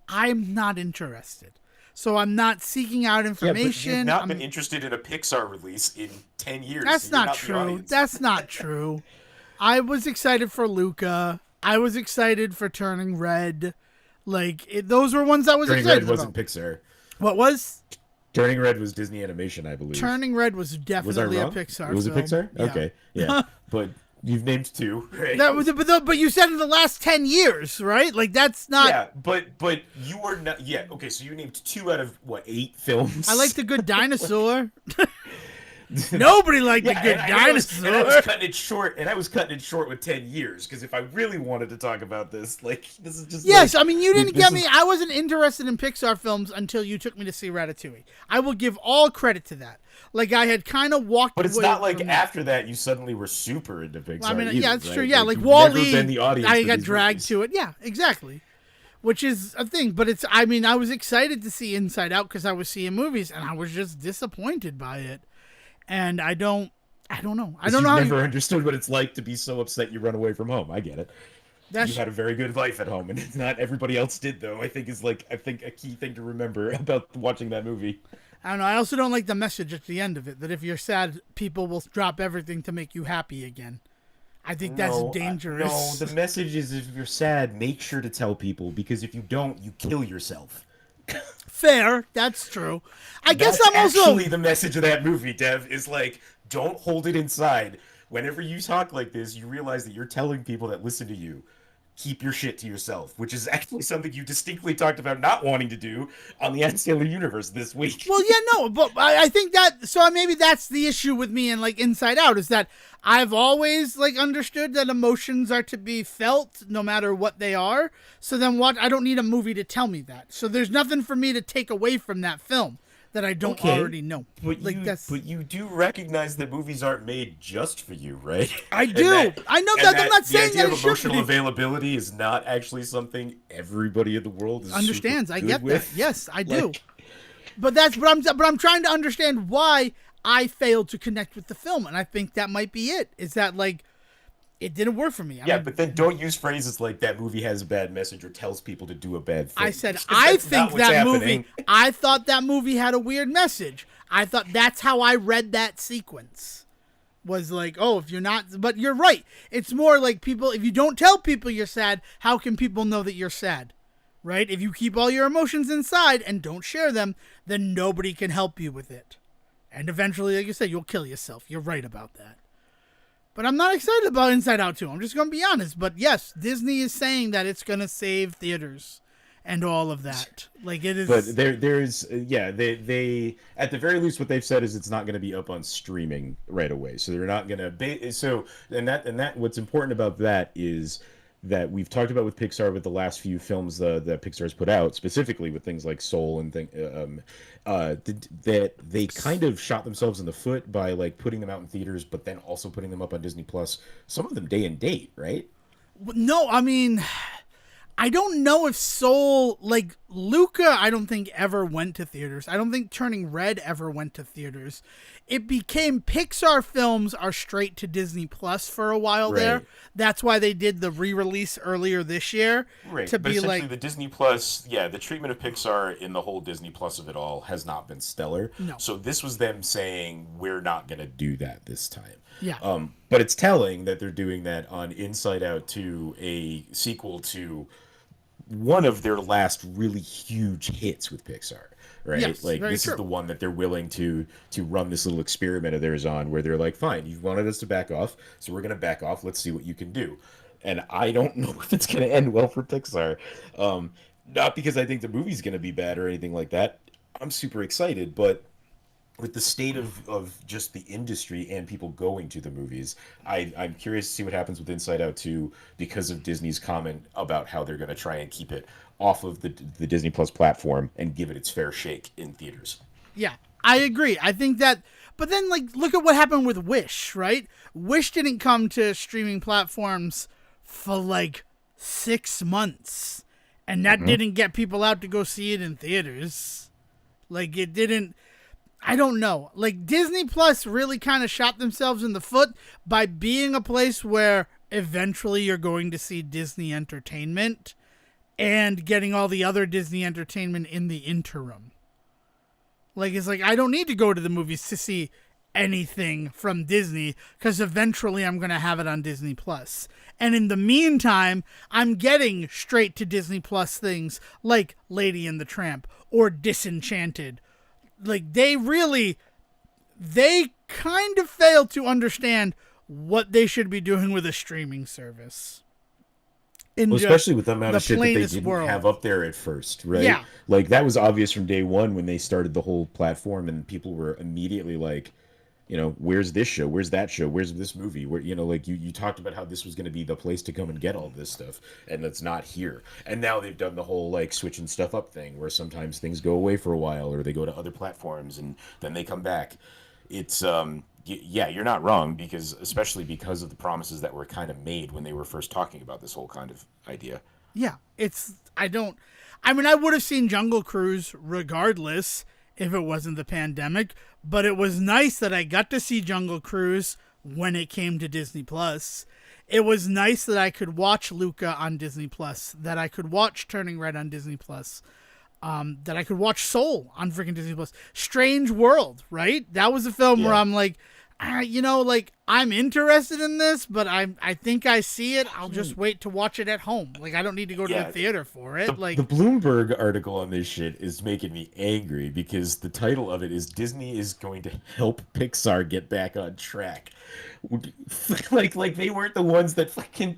I'm not interested. So I'm not seeking out Yeah, but you've information. not been interested in a Pixar release in 10 years. That's so you're not not the true. audience. That's not true. I was excited for Luca. I was excited for Turning Red. Those were ones I was Turning excited Red wasn't about. Pixar. What was? Turning Red was Disney Animation, I believe. Turning Red was Was I definitely a wrong? Pixar Was it film. Pixar? Yeah. Okay, yeah. But you've named two, right? That was, but you said in the last 10 years, right? Like that's not. Yeah, but you are not. Yeah, okay. So you named 2 out of what 8 films? I like The Good Dinosaur. Nobody liked The Good Dinosaur. And I was cutting it short, with 10 years because if I really wanted to talk about this, this is just. Yes, like, I mean you didn't this get is- me. I wasn't interested in Pixar films until you took me to see Ratatouille. I will give all credit to that. Like I had kind of walked. But it's away not like from after that you suddenly were super into Pixar. I mean, either, yeah, it's right? true. Yeah, like you've Wall-E, never been the audience I for got these dragged movies. to it. Yeah, exactly. Which is a thing, but I mean, I was excited to see Inside Out because I was seeing movies, and I was just disappointed by it. And I don't know. I don't know how You've never understood what it's like to be so upset you run away from home. I get it. that's. You had a very good life at home, and it's not everybody else did, though. I think a key thing to remember about watching that movie. I don't know. I also don't like the message at the end of it that if you're sad, people will drop everything to make you happy again. I think that's dangerous. No, the message is if you're sad, make sure to tell people, because if you don't, you kill yourself. Fair, that's true. I guess That's I'm also. actually the message of that movie, Dev, is like, don't hold it inside. Whenever you talk like this, you realize that you're telling people that listen to you, keep your shit to yourself, which is actually something you distinctly talked about not wanting to do on the Anstellar Universe this week. Well, yeah, no, but I think that, so maybe that's the issue with me and like Inside Out is that I've always like understood that emotions are to be felt no matter what they are. So then I don't need a movie to tell me that. So there's nothing for me to take away from that film that I don't already know. But you do recognize that movies aren't made just for you, right? I do. I know that. I'm not saying the idea that it of should emotional be. availability is not actually something everybody in the world is Understands. super I good get with. that. Yes, I do. But I'm trying to understand why I failed to connect with the film, and I think that might be it. Is that like it didn't work for me? But then don't use phrases like that movie has a bad message or tells people to do a bad thing. I said Because I that's not think what's that happening. movie. I thought that movie had a weird message. I thought that's how I read that sequence. Was like, oh, if you're not, but you're right. It's more like people. If you don't tell people you're sad, how can people know that you're sad? Right? If you keep all your emotions inside and don't share them, then nobody can help you with it. And eventually, like you said, you'll kill yourself. You're right about that. But I'm not excited about Inside Out 2. I'm just going to be honest. But yes, Disney is saying that it's going to save theaters and all of that. Like it is. But there's they at the very least what they've said is it's not going to be up on streaming right away. So they're not going to and that what's important about that is that we've talked about with Pixar with the last few films that Pixar's put out, specifically with things like Soul and that they kind of shot themselves in the foot by like putting them out in theaters, but then also putting them up on Disney Plus. Some of them day and date, right? No, I mean, I don't know if Soul, like Luca, I don't think ever went to theaters. I don't think Turning Red ever went to theaters. It became Pixar films are straight to Disney Plus for a while there. Right. That's why they did the re-release earlier this year. Right, To but be essentially like, the Disney Plus, the treatment of Pixar in the whole Disney Plus of it all has not been stellar. No. So this was them saying, we're not going to do that this time. yeah. But it's telling that they're doing that on Inside Out 2, a sequel to one of their last really huge hits with Pixar, right? Yes, like very this true. is the one that they're willing to run this little experiment of theirs on, where they're like, fine, you wanted us to back off, so we're gonna back off. Let's see what you can do. And I don't know if it's gonna end well for Pixar. Not because I think the movie's gonna be bad or anything like that. I'm super excited, but with the state of just the industry and people going to the movies, I'm curious to see what happens with Inside Out 2 because of Disney's comment about how they're going to try and keep it off of the Disney Plus platform and give it its fair shake in theaters. Yeah, I agree. I think that, but then like, look at what happened with Wish, right? Wish didn't come to streaming platforms for like 6 months, and that didn't get people out to go see it in theaters. Like it didn't. I don't know. Like, Disney Plus really kind of shot themselves in the foot by being a place where eventually you're going to see Disney entertainment and getting all the other Disney entertainment in the interim. Like, it's like, I don't need to go to the movies to see anything from Disney because eventually I'm going to have it on Disney Plus. And in the meantime, I'm getting straight to Disney Plus things like Lady and the Tramp or Disenchanted. Like, they kind of failed to understand what they should be doing with a streaming service. Well, especially with the amount of shit that they didn't have up there at first, right? Yeah. Like, that was obvious from day one when they started the whole platform, and people were immediately like, you know, where's this show? Where's that show? Where's this movie? Where, you know, like, you talked about how this was going to be the place to come and get all this stuff, and it's not here. And now they've done the whole, like, switching stuff up thing, where sometimes things go away for a while, or they go to other platforms, and then they come back. It's, yeah, you're not wrong, because especially because of the promises that were kind of made when they were first talking about this whole kind of idea. Yeah, I would have seen Jungle Cruise regardless if it wasn't the pandemic, but it was nice that I got to see Jungle Cruise when it came to Disney Plus. It was nice that I could watch Luca on Disney Plus, that I could watch Turning Red on Disney Plus, that I could watch Soul on freaking Disney Plus. Strange World, right? That was a film where I'm like, you know, like, I'm interested in this, but I think I see it. I'll just wait to watch it at home. Like, I don't need to go to the theater for it. The Bloomberg article on this shit is making me angry because the title of it is Disney is going to help Pixar get back on track. like they weren't the ones that fucking...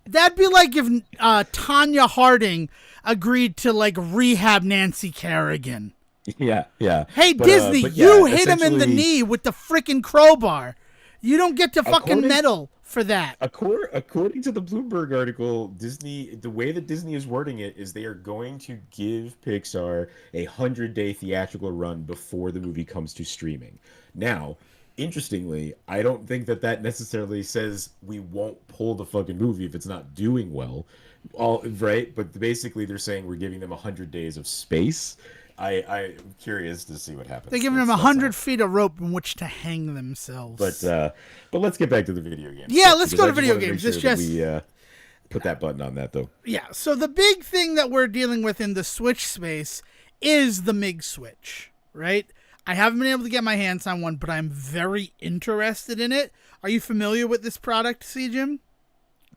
That'd be like if Tanya Harding agreed to, like, rehab Nancy Kerrigan. Yeah. Hey, Disney, you hit him in the knee with the freaking crowbar. You don't get to fucking medal for that. According to the Bloomberg article, Disney, the way that Disney is wording it is they are going to give Pixar a 100-day theatrical run before the movie comes to streaming. Now, interestingly, I don't think that necessarily says we won't pull the fucking movie if it's not doing well. Right? But basically they're saying we're giving them 100 days of space. I'm curious to see what happens. They're giving them 100 feet of rope in which to hang themselves. But let's get back to the video games. Yeah, let's go to video games. It's just we put that button on that, though. Yeah, so the big thing that we're dealing with in the Switch space is the MIG Switch, right? I haven't been able to get my hands on one, but I'm very interested in it. Are you familiar with this product, C-Jim?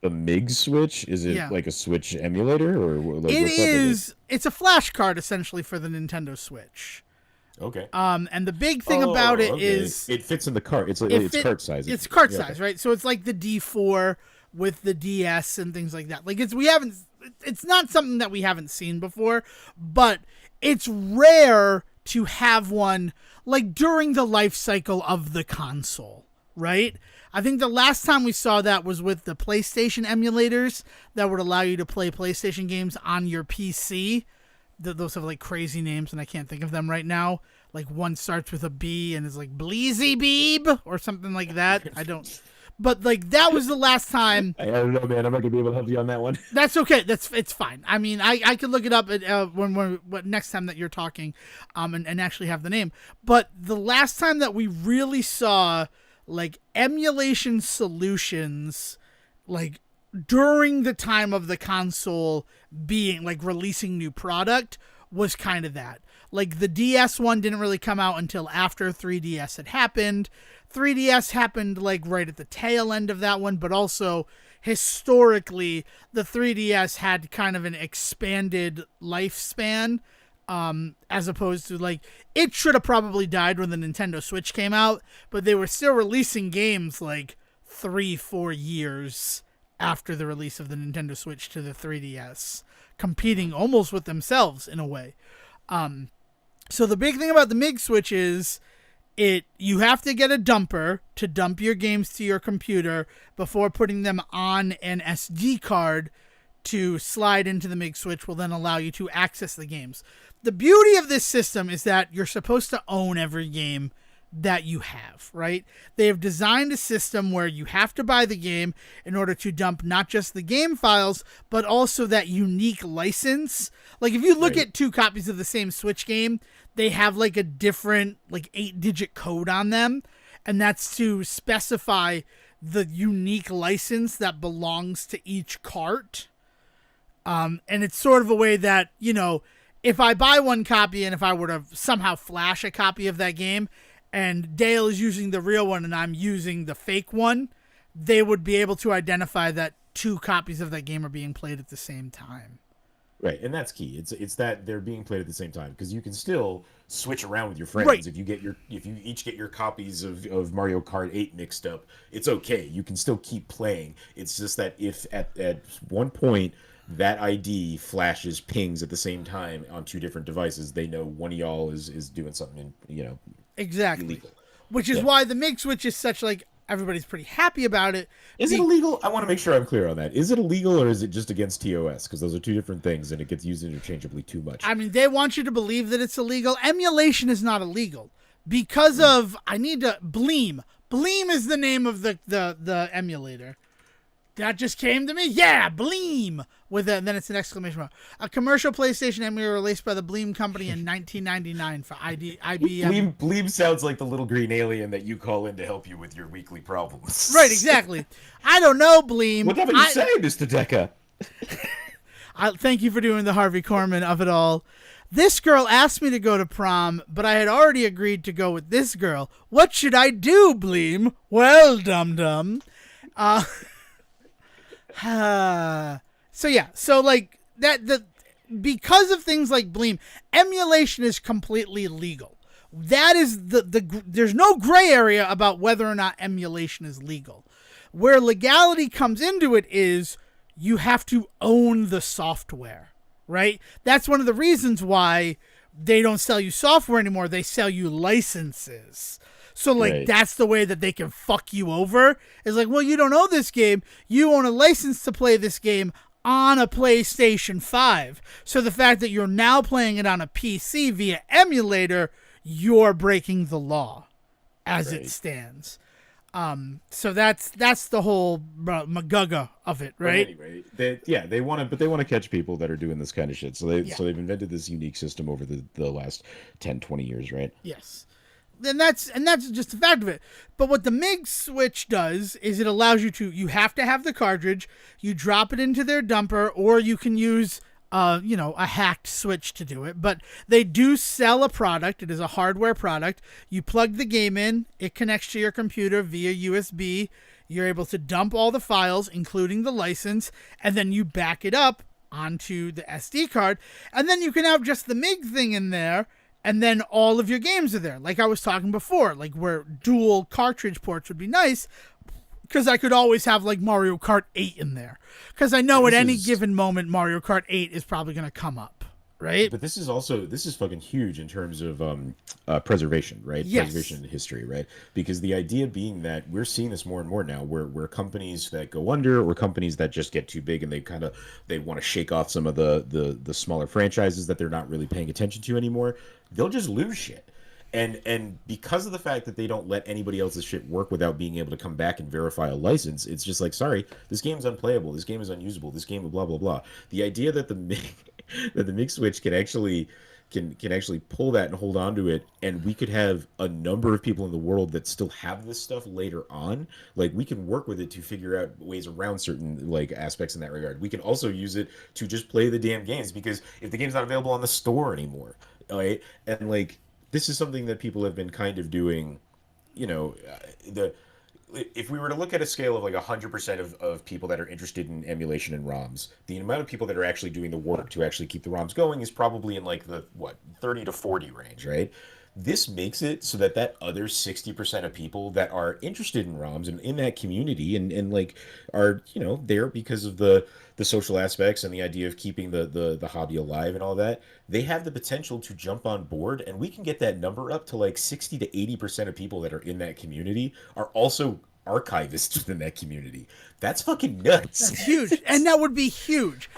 The MIG Switch? Is it like a Switch emulator? Or like, it is. It's a flash card, essentially, for the Nintendo Switch. Okay. And the big thing about it is... It fits in the cart. It's cart size. It's cart size, right? So it's like the D4 with the DS and things like that. Like, it's not something that we haven't seen before, but it's rare to have one, like, during the life cycle of the console, right? I think the last time we saw that was with the PlayStation emulators that would allow you to play PlayStation games on your PC. Those have, like, crazy names, and I can't think of them right now. Like, one starts with a B and is like Bleezy Beeb or something like that. I don't... But, like, that was the last time... I don't know, man. I'm not going to be able to help you on that one. That's okay. It's fine. I mean, I could look it up when next time that you're talking and actually have the name. But the last time that we really saw, like, emulation solutions, like, during the time of the console being, like, releasing new product was kind of that. Like, the DS one didn't really come out until after 3DS had happened. 3DS happened, like, right at the tail end of that one, but also historically the 3DS had kind of an expanded lifespan, as opposed to, like, it should have probably died when the Nintendo Switch came out, but they were still releasing games like 3-4 years after the release of the Nintendo Switch to the 3DS, competing almost with themselves in a way. So the big thing about the MIG Switch is you have to get a dumper to dump your games to your computer before putting them on an SD card to slide into the MIG Switch will then allow you to access the games. The beauty of this system is that you're supposed to own every game that you have, right? They have designed a system where you have to buy the game in order to dump not just the game files, but also that unique license. Like if you look at 2 copies of the same Switch game, they have like a different like 8-digit code on them, and that's to specify the unique license that belongs to each cart. And it's sort of a way that, you know, if I buy one copy and if I were to somehow flash a copy of that game and Dale is using the real one and I'm using the fake one, they would be able to identify that 2 copies of that game are being played at the same time. Right, and that's key. It's that they're being played at the same time, because you can still switch around with your friends. Right. If you each get your copies of Mario Kart 8 mixed up, it's okay. You can still keep playing. It's just that if at one point that ID flashes pings at the same time on 2 different devices, they know one of y'all is doing something, Exactly. illegal. Which is why the MIG switch is such like everybody's pretty happy about it. Is it illegal? I want to make sure I'm clear on that. Is it illegal or is it just against TOS? Because those are 2 different things and it gets used interchangeably too much. I mean, they want you to believe that it's illegal. Emulation is not illegal because of Bleem. Bleem is the name of the emulator. That just came to me. Yeah, Bleem. Then it's an exclamation mark. A commercial PlayStation emulator released by the Bleem Company in 1999 for IBM. Bleem sounds like the little green alien that you call in to help you with your weekly problems. Right, exactly. I don't know, Bleem. Whatever you say, Mr. Decker. Thank you for doing the Harvey Korman of it all. This girl asked me to go to prom, but I had already agreed to go with this girl. What should I do, Bleem? Well, dum-dum. So like because of things like Bleem, emulation is completely legal. That is there's no gray area about whether or not emulation is legal. Where legality comes into it is you have to own the software, right? That's one of the reasons why they don't sell you software anymore. They sell you licenses. So, like, That's the way that they can fuck you over. It's like, well, you don't own this game. You own a license to play this game on a PlayStation 5. So the fact that you're now playing it on a PC via emulator, you're breaking the law as it stands. So that's the whole magugga of it, right? Anyway, they want to catch people that are doing this kind of shit. So they've invented this unique system over the last 10, 20 years, right? Yes. And that's just a fact of it. But what the MIG switch does is it allows you have to have the cartridge, you drop it into their dumper, or you can use a hacked switch to do it. But they do sell a product. It is a hardware product. You plug the game in, it connects to your computer via USB. You're able to dump all the files, including the license, and then you back it up onto the SD card. And then you can have just the MIG thing in there, and then all of your games are there. Like I was talking before, like where dual cartridge ports would be nice, because I could always have like Mario Kart 8 in there. Because I know at any given moment Mario Kart 8 is probably going to come up, right? But this is fucking huge in terms of preservation, right? Yes. Preservation in history, right? Because the idea being that we're seeing this more and more now, where companies that go under or companies that just get too big and they want to shake off some of the smaller franchises that they're not really paying attention to anymore, they'll just lose shit. And because of the fact that they don't let anybody else's shit work without being able to come back and verify a license, it's just like, sorry, this game's unplayable, this game is unusable, this game blah blah blah. The idea that the MIG switch can actually pull that and hold on to it, and we could have a number of people in the world that still have this stuff later on. Like, we can work with it to figure out ways around certain like aspects in that regard. We can also use it to just play the damn games, because if the game's not available on the store anymore, right? And like, this is something that people have been kind of doing, if we were to look at a scale of like 100% of people that are interested in emulation and ROMs, the amount of people that are actually doing the work to actually keep the ROMs going is probably in like the 30 to 40 range, right? This makes it so that other 60% of people that are interested in ROMs and in that community and like are, there because of the social aspects and the idea of keeping the hobby alive and all that, they have the potential to jump on board, and we can get that number up to like 60 to 80% of people that are in that community are also archivists within that community. That's fucking nuts. That's huge. And that would be huge.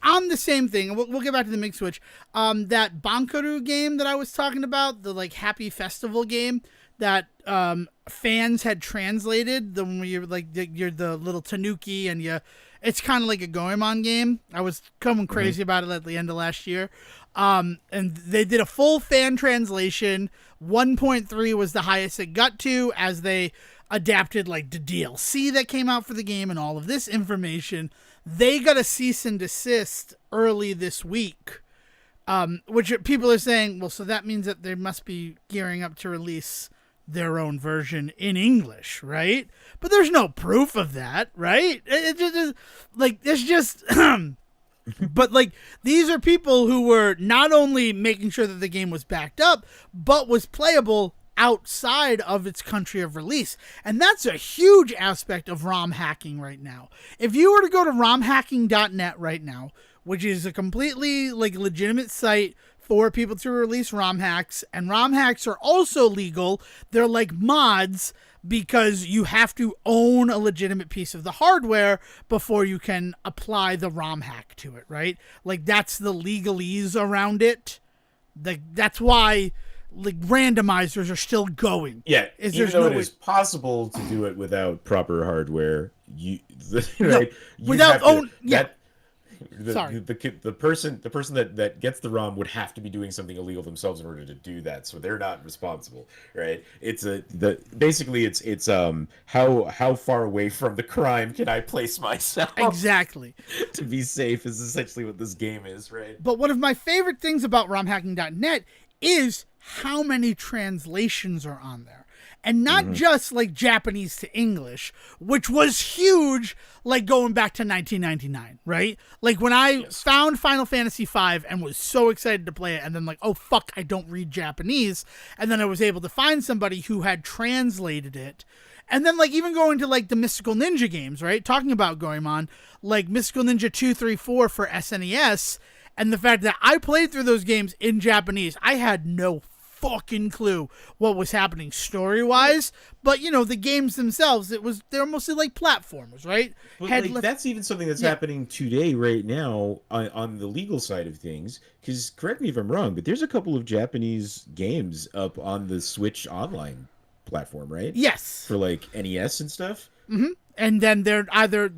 on the same thing, we'll get back to the Mig Switch. That Bankaru game that I was talking about, the like Happy Festival game that fans had translated, the one where you're the little Tanuki and it's kind of like a Goemon game. I was coming crazy about it at the end of last year. And they did a full fan translation. 1.3 was the highest it got to as they adapted like the DLC that came out for the game and all of this information. They got a cease and desist early this week, which people are saying, well, so that means that they must be gearing up to release their own version in English, right? But there's no proof of that, right? It's just but like these are people who were not only making sure that the game was backed up, but was playable outside of its country of release. And that's a huge aspect of ROM hacking right now. If you were to go to romhacking.net right now, which is a completely like legitimate site for people to release ROM hacks, and ROM hacks are also legal. They're like mods because you have to own a legitimate piece of the hardware before you can apply the ROM hack to it, right? Like that's the legalese around it. That's why like randomizers are still going. Yeah, even though it is possible to do it without proper hardware, the person that gets the ROM would have to be doing something illegal themselves in order to do that, so they're not responsible, right? It's how far away from the crime can I place myself? Exactly. To be safe is essentially what this game is, right? But one of my favorite things about romhacking.net is how many translations are on there. And not just like Japanese to English, which was huge, like going back to 1999, right? Like when I found Final Fantasy V and was so excited to play it, and then like, oh fuck, I don't read Japanese. And then I was able to find somebody who had translated it. And then like even going to like the Mystical Ninja games, right? Talking about Goemon, like Mystical Ninja 2, 3, 4 for SNES, and the fact that I played through those games in Japanese, I had no fucking clue what was happening story-wise, but you know the games themselves, they're mostly like platformers, right? But that's even something that's happening today, right now, on the legal side of things. Because correct me if I'm wrong, but there's a couple of Japanese games up on the Switch Online platform, right? Yes, for like NES and stuff. And then they're either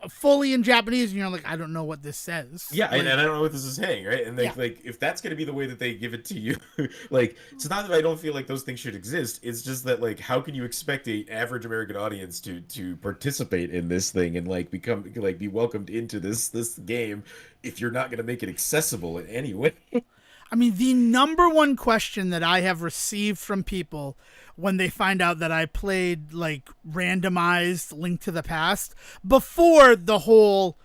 fully in Japanese, and you're like, I don't know what this says. Yeah, and I don't know what this is saying, right? And like if that's going to be the way that they give it to you, like, it's not that I don't feel like those things should exist. It's just that, like, how can you expect an average American audience to participate in this thing and like be welcomed into this game if you're not going to make it accessible in any way? I mean, the number one question that I have received from people when they find out that I played like randomized Link to the Past before the whole,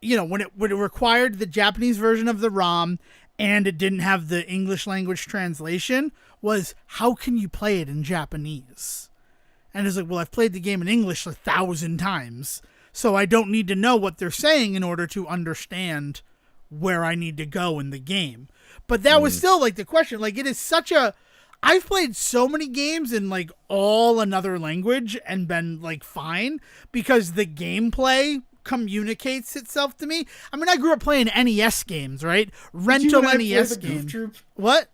you know, when it required the Japanese version of the ROM and it didn't have the English language translation, was how can you play it in Japanese? And it's like, well, I've played the game in English 1,000 times, so I don't need to know what they're saying in order to understand where I need to go in the game. But that was still like the question. Like, it is such a, I've played so many games in like all another language and been like fine because the gameplay communicates itself to me. I mean, I grew up playing NES games, right? Rental NES games. What?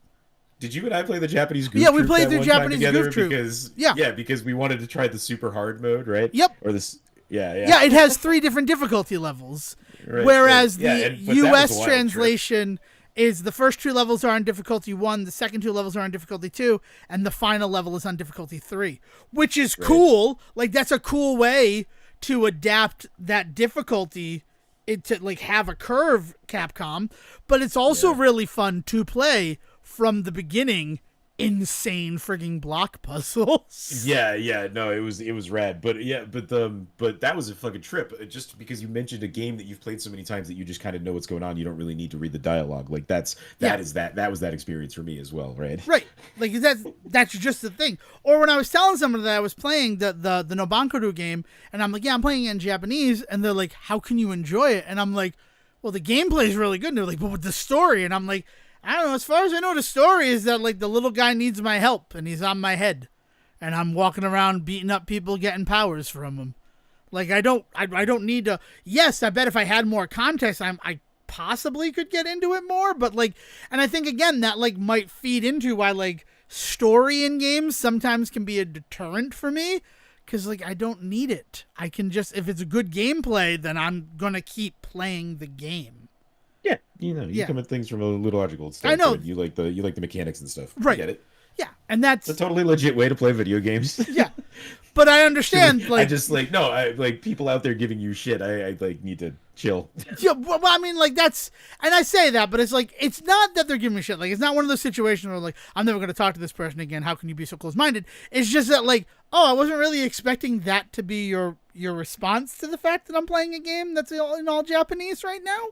Did you and I play the Japanese Goof Troop? Yeah, we Troop played the Japanese Goof Troop. Because we wanted to try the super hard mode, right? Yep. Or this. Yeah. Yeah, it has 3 different difficulty levels. Right, whereas the US translation is the first 2 levels are on difficulty 1, the second 2 levels are on difficulty 2, and the final level is on difficulty 3, which is cool. Like, that's a cool way to adapt that difficulty to like have a curve, Capcom, but it's also really fun to play from the beginning insane frigging block puzzles. No, it was rad, but that was a fucking trip. Just because you mentioned a game that you've played so many times that you just kind of know what's going on, you don't really need to read the dialogue. Like that was that experience for me as well, right? Right, like that's just the thing. Or when I was telling someone that I was playing the Nobankaru game, and I'm like, yeah, I'm playing it in Japanese, and they're like, how can you enjoy it? And I'm like, well, the gameplay is really good. And they're like, but with the story, and I'm like, I don't know. As far as I know, the story is that like the little guy needs my help and he's on my head, and I'm walking around beating up people, getting powers from him. Like I don't need to. Yes, I bet if I had more context, I possibly could get into it more, but like, and I think again that like might feed into why like story in games sometimes can be a deterrent for me, because like I don't need it. I can just, if it's a good gameplay, then I'm gonna keep playing the game. Yeah, you come at things from a ludological I standpoint. know. You like the mechanics and stuff. Right. I get it. Yeah, and that's It's a totally legit way to play video games. yeah. But I understand, like, I just like no, I like people out there giving you shit. I like need to chill. yeah, well, I mean, like, that's, and I say that, but it's like, it's not that they're giving me shit. Like, it's not one of those situations where, like, I'm never going to talk to this person again. How can you be so close-minded? It's just that, like, oh, I wasn't really expecting that to be your response to the fact that I'm playing a game that's in all Japanese right now.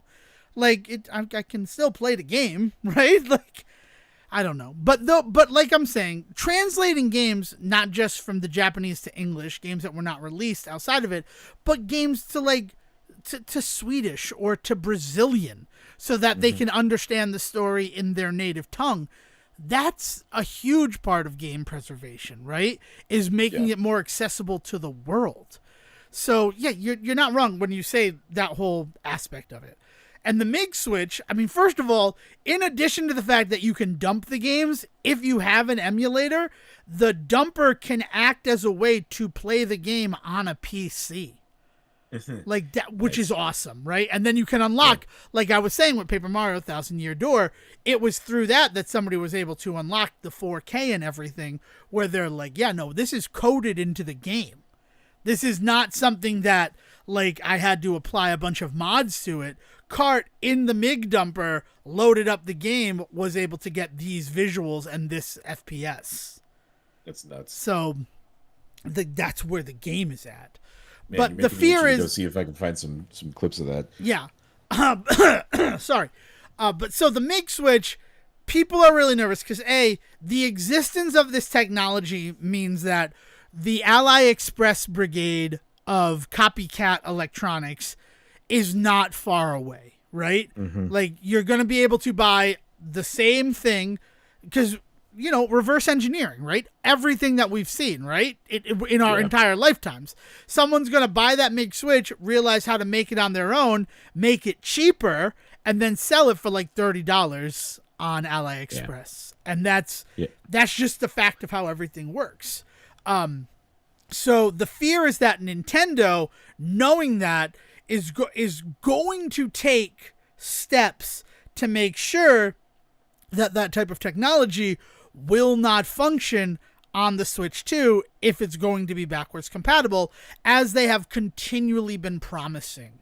Like, I can still play the game, right? Like, I don't know. But like I'm saying, translating games, not just from the Japanese to English, games that were not released outside of it, but games to like to Swedish or to Brazilian so that they can understand the story in their native tongue. That's a huge part of game preservation, right? Is making it more accessible to the world. So yeah, you're not wrong when you say that whole aspect of it. And the MIG switch, I mean, first of all, in addition to the fact that you can dump the games, if you have an emulator, the dumper can act as a way to play the game on a PC. Like that, which is awesome, right? And then you can unlock, like I was saying with Paper Mario 1000 Year Door, it was through that somebody was able to unlock the 4K and everything, where they're like, yeah, no, this is coded into the game. This is not something that, like, I had to apply a bunch of mods to it. Cart in the MIG dumper loaded up the game, was able to get these visuals and this FPS. That's nuts. So that's where the game is at. Man, but the fear is, go see if I can find some clips of that. Yeah. Sorry. But so the MIG switch, people are really nervous because the existence of this technology means that the Ally Express brigade of copycat electronics is not far away, right? Like, you're going to be able to buy the same thing because, reverse engineering, right? Everything that we've seen, right? In our entire lifetimes. Someone's going to buy that MIG switch, realize how to make it on their own, make it cheaper, and then sell it for like $30 on Ally Express. And that's just the fact of how everything works. So the fear is that Nintendo, knowing that, is going to take steps to make sure that that type of technology will not function on the Switch 2 if it's going to be backwards compatible, as they have continually been promising.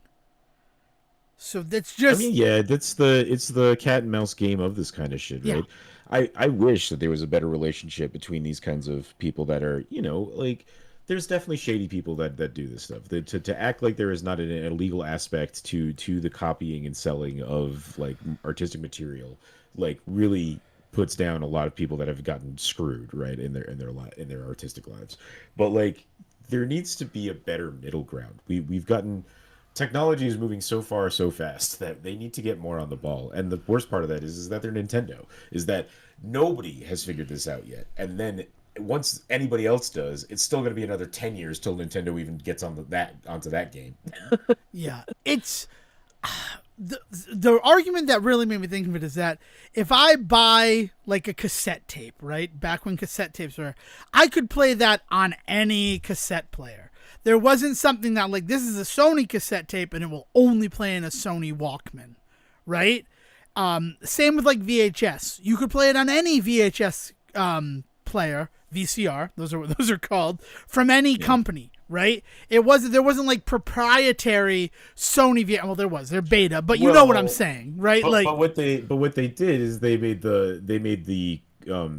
So that's just... I mean, yeah, it's the cat and mouse game of this kind of shit, right? I wish that there was a better relationship between these kinds of people that are, like... There's definitely shady people that do this stuff. To act like there is not a legal aspect to the copying and selling of like artistic material, like really puts down a lot of people that have gotten screwed, right, in their artistic lives. But like there needs to be a better middle ground. We've gotten, technology is moving so far so fast that they need to get more on the ball. And the worst part of that is that they're Nintendo, is that nobody has figured this out yet. And then once anybody else does, it's still going to be another 10 years till Nintendo even gets onto that game. Yeah, it's the argument that really made me think of it is that if I buy like a cassette tape, right, back when cassette tapes were, I could play that on any cassette player. There wasn't something that like, this is a Sony cassette tape and it will only play in a Sony Walkman, right? Same with like VHS. You could play it on any VHS player, VCR, those are what those are called, from any company, right? There wasn't like proprietary Sony well, they're beta, but you know what I'm saying, right? But what they did is they made the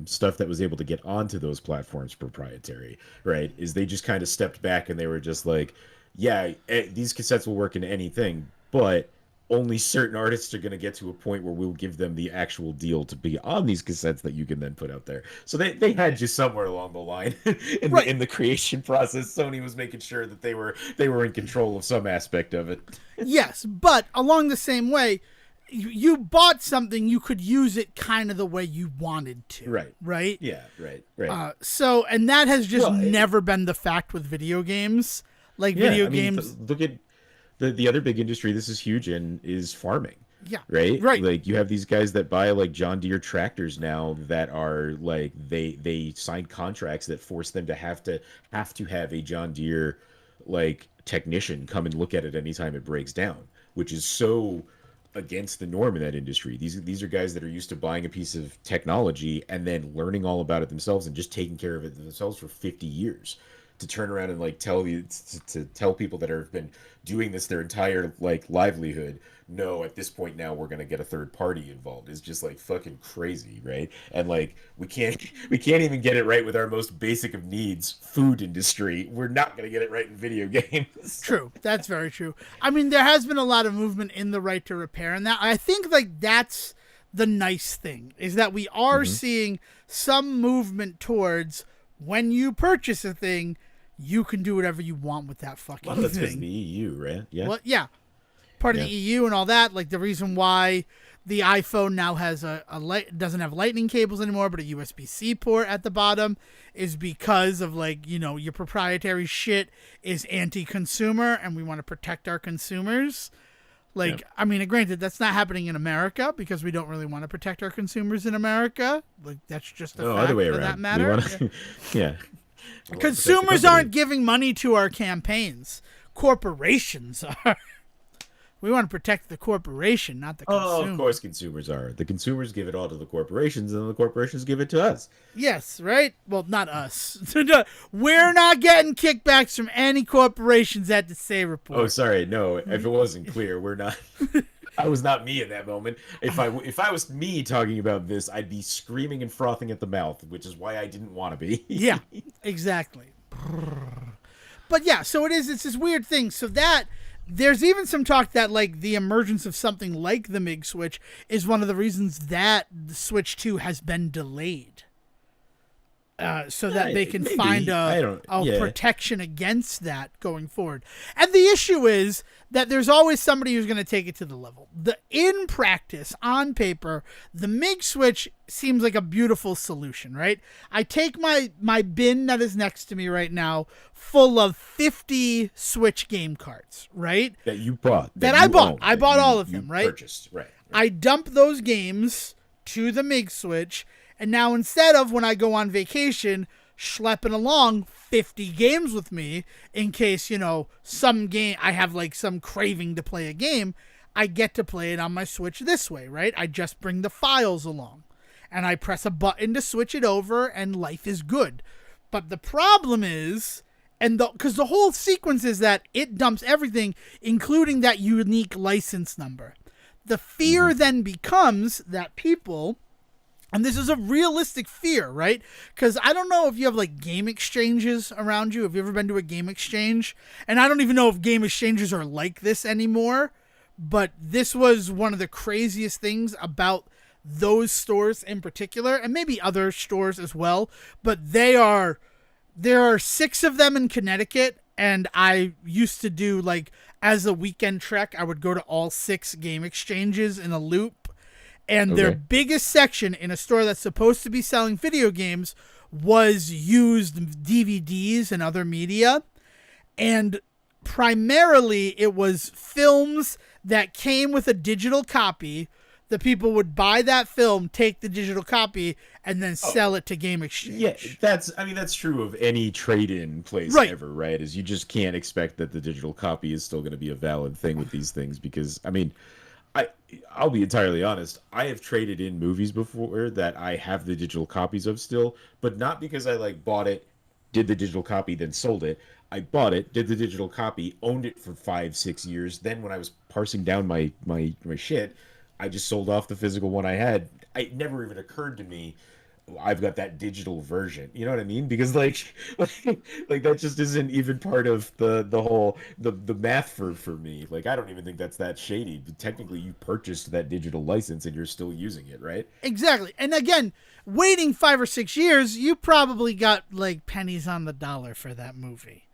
stuff that was able to get onto those platforms proprietary, right? Is they just kind of stepped back and they were just like, these cassettes will work in anything, but only certain artists are going to get to a point where we'll give them the actual deal to be on these cassettes that you can then put out there. So they had you somewhere along the line in the creation process. Sony was making sure that they were in control of some aspect of it. Yes, but along the same way, you bought something, you could use it kind of the way you wanted to. Right? Yeah, right. So, and that has just never been the fact with video games. Like, video games... Look at the other big industry this is huge in is farming. Yeah. Right? Right. Like you have these guys that buy like John Deere tractors now that are like they sign contracts that force them to have a John Deere like technician come and look at it anytime it breaks down, which is so against the norm in that industry. These are guys that are used to buying a piece of technology and then learning all about it themselves and just taking care of it themselves for 50 years. To turn around and like tell you to tell people that have been doing this their entire like livelihood, no, at this point now we're gonna get a third party involved is just like fucking crazy, right? And like we can't even get it right with our most basic of needs, food industry. We're not gonna get it right in video games. True. That's very true. I mean, there has been a lot of movement in the right to repair, and that I think like that's the nice thing is that we are seeing some movement towards when you purchase a thing, you can do whatever you want with that fucking Well, that's because thing. the EU, right? Yeah. Well, yeah, part of the EU and all that. Like the reason why the iPhone now has a light doesn't have lightning cables anymore, but a USB-C port at the bottom is because of like your proprietary shit is anti-consumer, and we want to protect our consumers. Like, I mean, granted, that's not happening in America because we don't really want to protect our consumers in America. Like, that's just the fact Other way of around. that We matter. wanna, yeah. Consumers aren't giving money to our campaigns. Corporations are. We want to protect the corporation, not the consumer. Oh, of course consumers are. The consumers give it all to the corporations, and then the corporations give it to us. Yes, right? Well, not us. We're not getting kickbacks from any corporations at the Say Report. Oh, sorry. No, if it wasn't clear, we're not. I was not me in that moment. If I was me talking about this, I'd be screaming and frothing at the mouth, which is why I didn't want to be. Yeah, exactly. But yeah, so it's this weird thing. So that there's even some talk that like the emergence of something like the MIG switch is one of the reasons that the Switch 2 has been delayed. So that they can maybe. find a protection against that going forward. And the issue is that there's always somebody who's going to take it to the level. In practice, on paper, the MIG switch seems like a beautiful solution, right? I take my bin that is next to me right now full of 50 Switch game cards, right? That you bought. That I bought. I bought all of them, right? Purchased, right. I dump those games to the MIG switch, and now instead of when I go on vacation schlepping along 50 games with me in case, some game I have like some craving to play a game, I get to play it on my Switch this way, right? I just bring the files along and I press a button to switch it over and life is good. But the problem is, because the whole sequence is that it dumps everything, including that unique license number. The fear then becomes that people, and this is a realistic fear, right? Because I don't know if you have like game exchanges around you. Have you ever been to a game exchange? And I don't even know if game exchanges are like this anymore. But this was one of the craziest things about those stores in particular, and maybe other stores as well. But there are 6 of them in Connecticut. And I used to do like, as a weekend trek, I would go to all 6 game exchanges in a loop. And their biggest section in a store that's supposed to be selling video games was used DVDs and other media. And primarily it was films that came with a digital copy. The people would buy that film, take the digital copy, and then sell it to Game Exchange. Yeah, that's true of any trade-in place ever, right? Is you just can't expect that the digital copy is still going to be a valid thing with these things because, I mean, I'll be entirely honest. I have traded in movies before that I have the digital copies of still, but not because I like bought it, did the digital copy, then sold it. I bought it, did the digital copy, owned it for 5-6 years. Then when I was parsing down my shit, I just sold off the physical one I had. It never even occurred to me I've got that digital version. You know what I mean? Because like that just isn't even part of the whole the math for me. Like I don't even think that's that shady. But technically you purchased that digital license and you're still using it, right? Exactly. And again, waiting 5 or 6 years, you probably got like pennies on the dollar for that movie.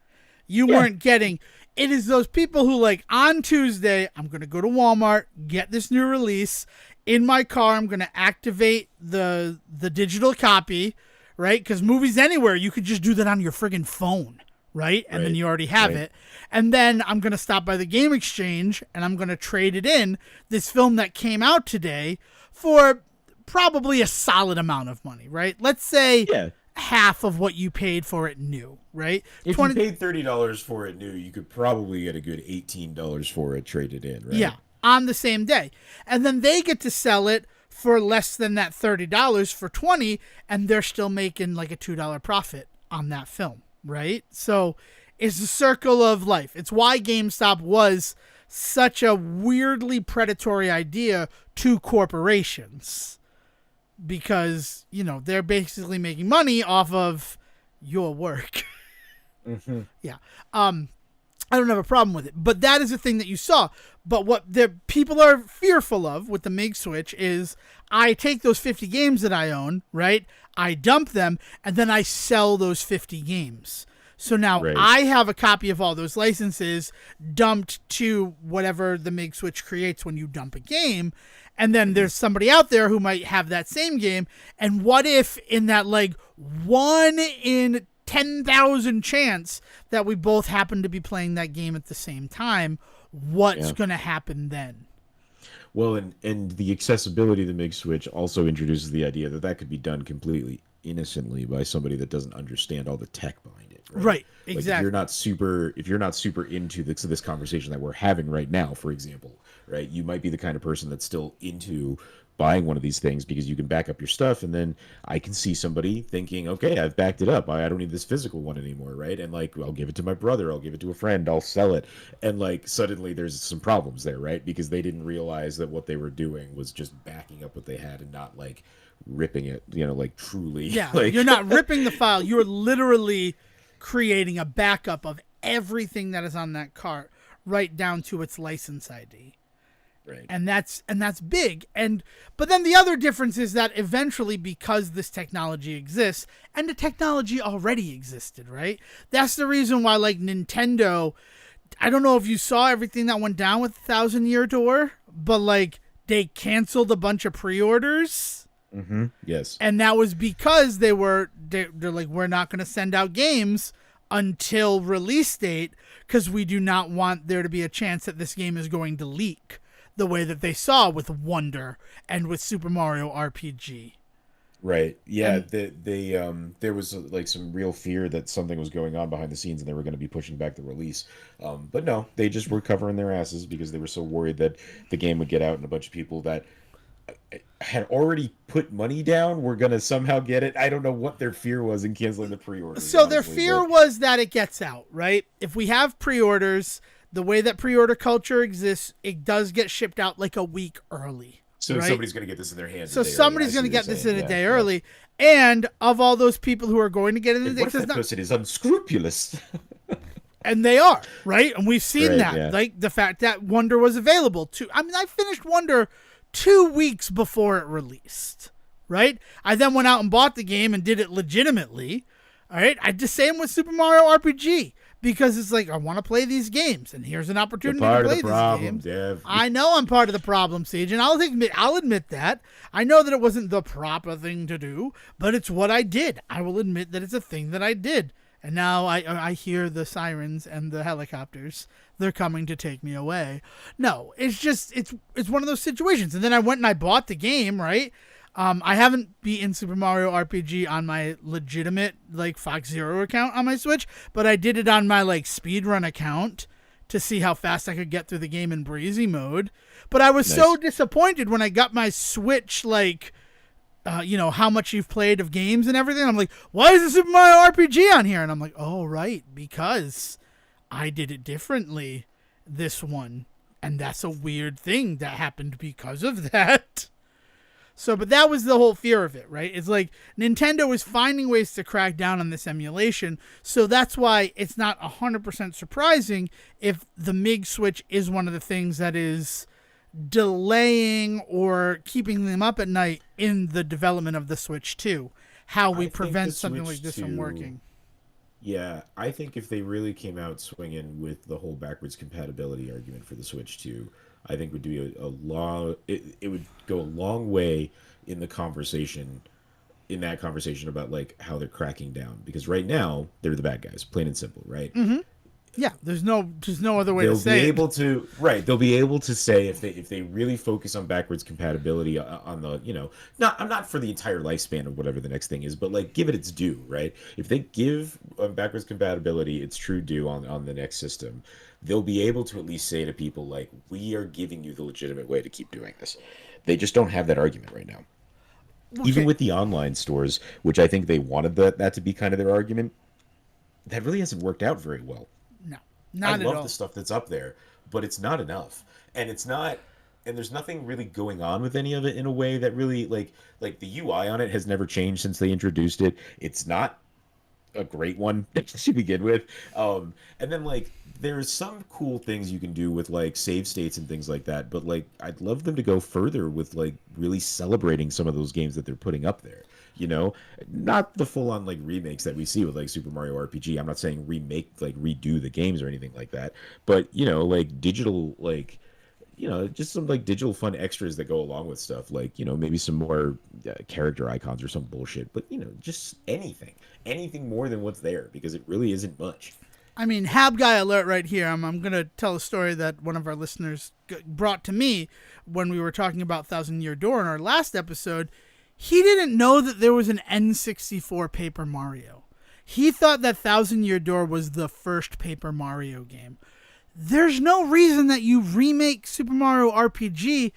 You weren't getting. It is those people who like on Tuesday, I'm going to go to Walmart, get this new release. In my car, I'm going to activate the digital copy, right? Because movies anywhere, you could just do that on your friggin' phone, right? And then Right. you already have Right. it. And then I'm going to stop by the game exchange and I'm going to trade it in, this film that came out today, for probably a solid amount of money, right? Let's say Yeah. half of what you paid for it new, right? If you paid $30 for it new, you could probably get a good $18 for it traded in, right? Yeah, on the same day. And then they get to sell it for less than that $30 for 20, and they're still making like a $2 profit on that film, right? So it's the circle of life. It's why GameStop was such a weirdly predatory idea to corporations, because, you know, they're basically making money off of your work. Mm-hmm. Yeah. I don't have a problem with it, but that is a thing that you saw. But what the people are fearful of with the MIG switch is, I take those 50 games that I own, right? I dump them, and then I sell those 50 games. So now Right. I have a copy of all those licenses dumped to whatever the MIG switch creates when you dump a game. And then there's somebody out there who might have that same game. And what if in that like 1 in 10,000 chance that we both happen to be playing that game at the same time, what's Yeah. going to happen then? Well, and the accessibility of the MIG switch also introduces the idea that that could be done completely innocently by somebody that doesn't understand all the tech behind it. Right, Like, exactly. if you're not super into this conversation that we're having right now, for example, right? You might be the kind of person that's still into buying one of these things because you can back up your stuff, and then I can see somebody thinking, okay, I've backed it up, I don't need this physical one anymore, right? And like, I'll give it to my brother, I'll give it to a friend, I'll sell it, and like suddenly there's some problems there, right? Because they didn't realize that what they were doing was just backing up what they had and not like ripping it, you know, like truly. Yeah, like, you're not ripping the file. You're literally creating a backup of everything that is on that cart, right down to its license ID. right. And that's big. But then the other difference is that eventually, because this technology exists, and the technology already existed, right? That's the reason why, like, Nintendo, I don't know if you saw everything that went down with 1,000 Year Door, but like, they canceled a bunch of pre-orders. Mm-hmm. Yes. And that was because they're like, we're not going to send out games until release date, because we do not want there to be a chance that this game is going to leak, the way that they saw with Wonder and with Super Mario RPG. Right. Yeah. And- there was like some real fear that something was going on behind the scenes and they were going to be pushing back the release. But no, they just were covering their asses because they were so worried that the game would get out and a bunch of people that had already put money down were going to somehow get it. I don't know what their fear was in canceling the pre-orders. So their honestly, fear but- was that it gets out, right? If we have pre-orders, the way that pre-order culture exists, it does get shipped out like a week early. So right? somebody's going to get this in their hands. So a day early. somebody's I see going to what you're get this saying. in a Yeah, day yeah. early. And of all those people who are going to get it in a And day, what if that person is unscrupulous? and they are, right? And we've seen Right, that. yeah. Like the fact that Wonder was available too. I mean, I finished Wonder 2 weeks before it released, right? I then went out and bought the game and did it legitimately. All right. I did the same with Super Mario RPG, because it's like, I want to play these games, and here's an You're opportunity to part play of the these problem, games. Dev. I know I'm part of the problem, Siege, and I'll admit that. I know that it wasn't the proper thing to do, but it's what I did. I will admit that it's a thing that I did. And now I hear the sirens and the helicopters. They're coming to take me away. No, it's just, it's one of those situations. And then I went and I bought the game, right? I haven't beaten Super Mario RPG on my legitimate, like, Fox Zero account on my Switch, but I did it on my, like, speedrun account to see how fast I could get through the game in breezy mode. But I was so disappointed when I got my Switch, like, how much you've played of games and everything. I'm like, why is the Super Mario RPG on here? And I'm like, oh, right, because I did it differently, this one. And that's a weird thing that happened because of that. So, but that was the whole fear of it, right? It's like Nintendo is finding ways to crack down on this emulation. So that's why it's not 100% surprising if the MIG switch is one of the things that is delaying or keeping them up at night in the development of the Switch 2. How we think prevent the something Switch like this from 2 working. Yeah, I think if they really came out swinging with the whole backwards compatibility argument for the Switch 2, I think would go a long way in the conversation in that conversation about like how they're cracking down, because right now they're the bad guys, plain and simple, right? Yeah, there's no other way to They'll be say able it. to right. They'll be able to say if they really focus on backwards compatibility on the not I'm not for the entire lifespan of whatever the next thing is, but like give it its due, right? If they give backwards compatibility its true due on the next system, they'll be able to at least say to people like, we are giving you the legitimate way to keep doing this. They just don't have that argument right now. Even Okay. with the online stores, which I think they wanted that to be kind of their argument, that really hasn't worked out very well. No, I not at love all. the stuff that's up there, but it's not enough. And it's not and there's nothing really going on with any of it in a way that really like the UI on it has never changed since they introduced it. It's not a great one to begin with. And then like there's some cool things you can do with like save states and things like that, but like I'd love them to go further with like really celebrating some of those games that they're putting up there. You know, not the full on like remakes that we see with like Super Mario RPG. I'm not saying remake like redo the games or anything like that, but like digital like just some like digital fun extras that go along with stuff like maybe some more character icons or some bullshit, but just anything more than what's there, because it really isn't much. I mean, Hab Guy alert right here. I'm going to tell a story that one of our listeners brought to me when we were talking about Thousand Year Door in our last episode. He didn't know that there was an N64 Paper Mario. He thought that Thousand Year Door was the first Paper Mario game. There's no reason that you remake Super Mario RPG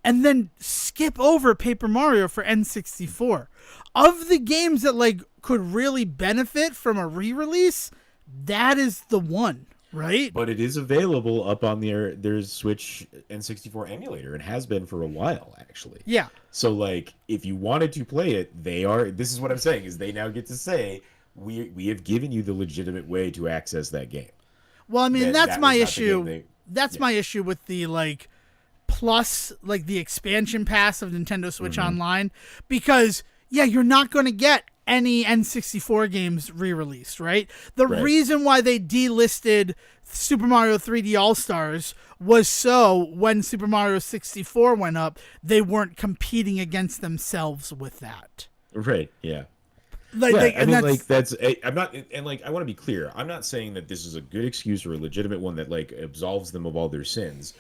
and then skip over Paper Mario for N64. Of the games that like could really benefit from a re-release, that is the one, right? But it is available up on their Switch N64 emulator, and has been for a while actually. Yeah. So like if you wanted to play it, this is what I'm saying, is they now get to say we have given you the legitimate way to access that game. Well, I mean, that's my issue. Yeah. My issue with the like plus like the expansion pass of Nintendo Switch Online, because you're not going to get any N64 games re-released, right? The reason why they delisted Super Mario 3D All-Stars was so when Super Mario 64 went up, they weren't competing against themselves with that. Right, yeah. I'm not, and like I want to be clear, I'm not saying that this is a good excuse or a legitimate one that like absolves them of all their sins,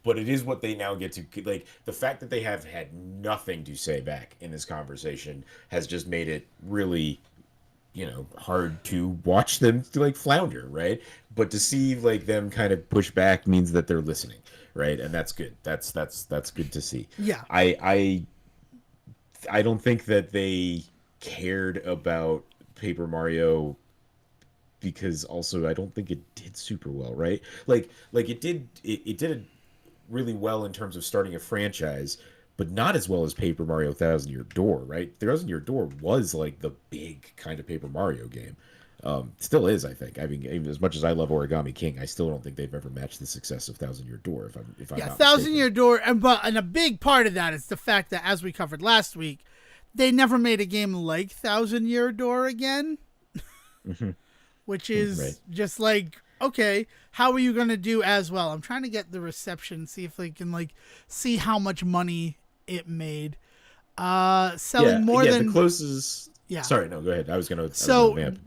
but it is what they now get to, like the fact that they have had nothing to say back in this conversation has just made it really hard to watch them to like flounder, right? But to see like them kind of push back means that they're listening, right? And that's good. That's good to see. Yeah. I don't think that they cared about Paper Mario, because also I don't think it did super well, right? Like it did really well in terms of starting a franchise, but not as well as Paper Mario Thousand Year Door, right? Thousand Year Door was like the big kind of Paper Mario game. Still is, I think. I mean, even as much as I love Origami King, I still don't think they've ever matched the success of Thousand Year Door. If I'm not Thousand mistaken. Year Door, and a big part of that is the fact that, as we covered last week, they never made a game like Thousand Year Door again, which is just like, okay, how are you going to do as well? I'm trying to get the reception, see if they can like see how much money it made. Selling more than the closest. Yeah. Sorry, no, go ahead. I was gonna.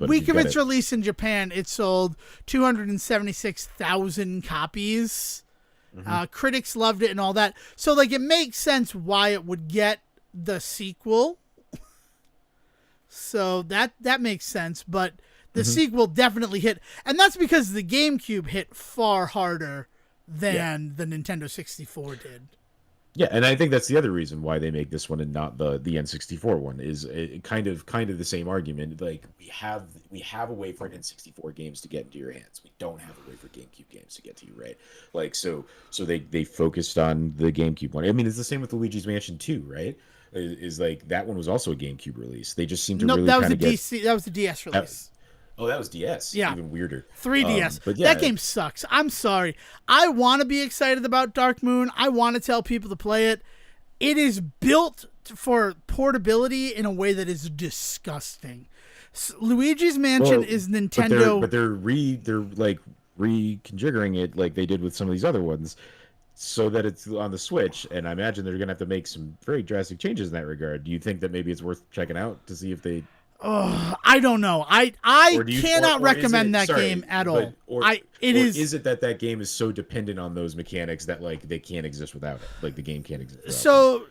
Week of its release in Japan, it sold 276,000 copies. Critics loved it and all that. So like it makes sense why it would get the sequel. So that makes sense, but the sequel definitely hit, and that's because the GameCube hit far harder than the Nintendo 64 did. Yeah, and I think that's the other reason why they make this one and not the N64 one, is kind of the same argument. Like we have a way for N64 games to get into your hands. We don't have a way for GameCube games to get to you, right? Like so they focused on the GameCube one. I mean, it's the same with Luigi's Mansion 2, right? Is like that one was also a GameCube release. They just seem to really that was kind of the DC. That was the DS release. That was DS. Yeah. Even weirder. 3DS. But yeah, that game sucks. I'm sorry. I want to be excited about Dark Moon. I want to tell people to play it. It is built for portability in a way that is disgusting. Luigi's Mansion is Nintendo. But they're like reconfiguring it like they did with some of these other ones, so that it's on the Switch, and I imagine they're gonna have to make some very drastic changes in that regard. Do you think that maybe it's worth checking out to see if they, Oh, I don't know. I or do you, cannot or is recommend it, that sorry, game at but, all. or, It or is it that game is so dependent on those mechanics that like they can't exist without it? Like the game can't exist without them? so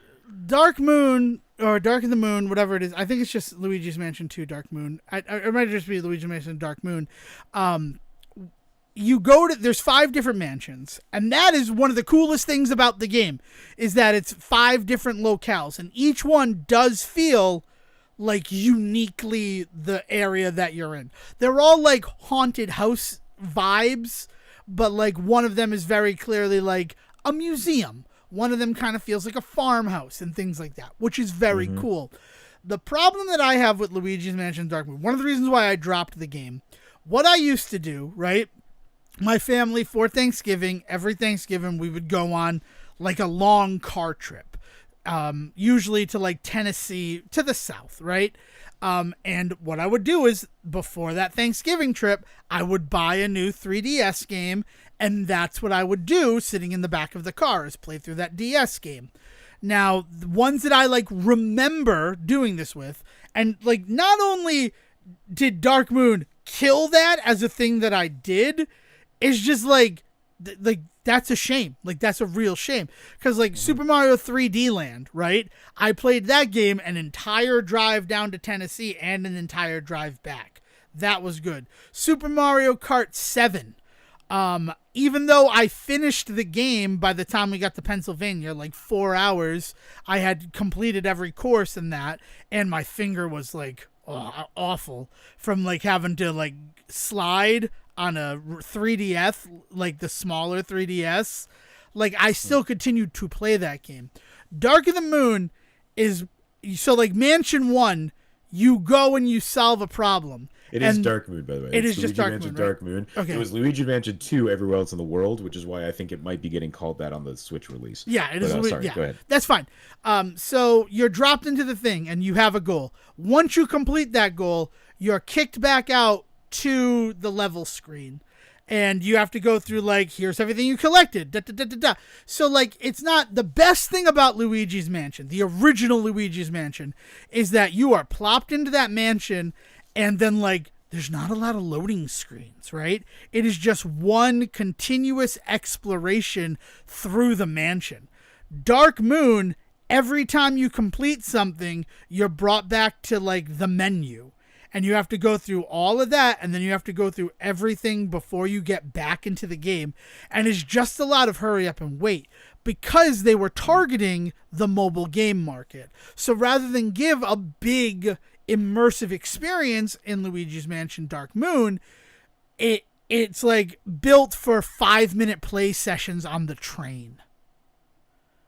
Dark Moon or Dark of the Moon, whatever it is. I think it's just Luigi's Mansion 2 Dark Moon. It might just be Luigi's Mansion Dark Moon. You go to, there's 5 different mansions, and that is one of the coolest things about the game, is that it's 5 different locales, and each one does feel like uniquely the area that you're in. They're all like haunted house vibes, but like one of them is very clearly like a museum. One of them kind of feels like a farmhouse and things like that, which is very cool. The problem that I have with Luigi's Mansion Dark Moon, one of the reasons why I dropped the game, what I used to do, right? My family, for Thanksgiving, every Thanksgiving, we would go on like a long car trip, usually to like Tennessee, to the south, right? And what I would do is, before that Thanksgiving trip, I would buy a new 3DS game, and that's what I would do sitting in the back of the car, is play through that DS game. Now, the ones that I like remember doing this with, and like not only did Dark Moon kill that as a thing that I did, it's just like that's a shame. Like that's a real shame, because like Super Mario 3D Land, right? I played that game an entire drive down to Tennessee and an entire drive back. That was good. Super Mario Kart 7. Even though I finished the game by the time we got to Pennsylvania, like 4 hours, I had completed every course in that, and my finger was like awful from like having to like slide on a 3DS, like the smaller 3DS. Like I still continued to play that game. Dark of the Moon is, so like Mansion 1, you go and you solve a problem. It is Dark Moon, by the way. It It's is just Luigi Dark Mansion Moon, right? Dark Moon. Okay. It was Luigi Mansion 2 everywhere else in the world, which is why I think it might be getting called that on the Switch release. Yeah, it is. Sorry, Yeah, go ahead. that's fine. So you're dropped into the thing, and you have a goal. Once you complete that goal, you're kicked back out to the level screen, and you have to go through like, here's everything you collected. Da, da, da, da, da. So like, it's not the best thing about Luigi's Mansion. The original Luigi's Mansion is that you are plopped into that mansion, and then like, there's not a lot of loading screens, right? It is just one continuous exploration through the mansion. Dark Moon, every time you complete something, you're brought back to like the menu. And you have to go through all of that, and then you have to go through everything before you get back into the game. And it's just a lot of hurry up and wait, because they were targeting the mobile game market. So rather than give a big immersive experience in Luigi's Mansion Dark Moon, it's like built for 5-minute play sessions on the train.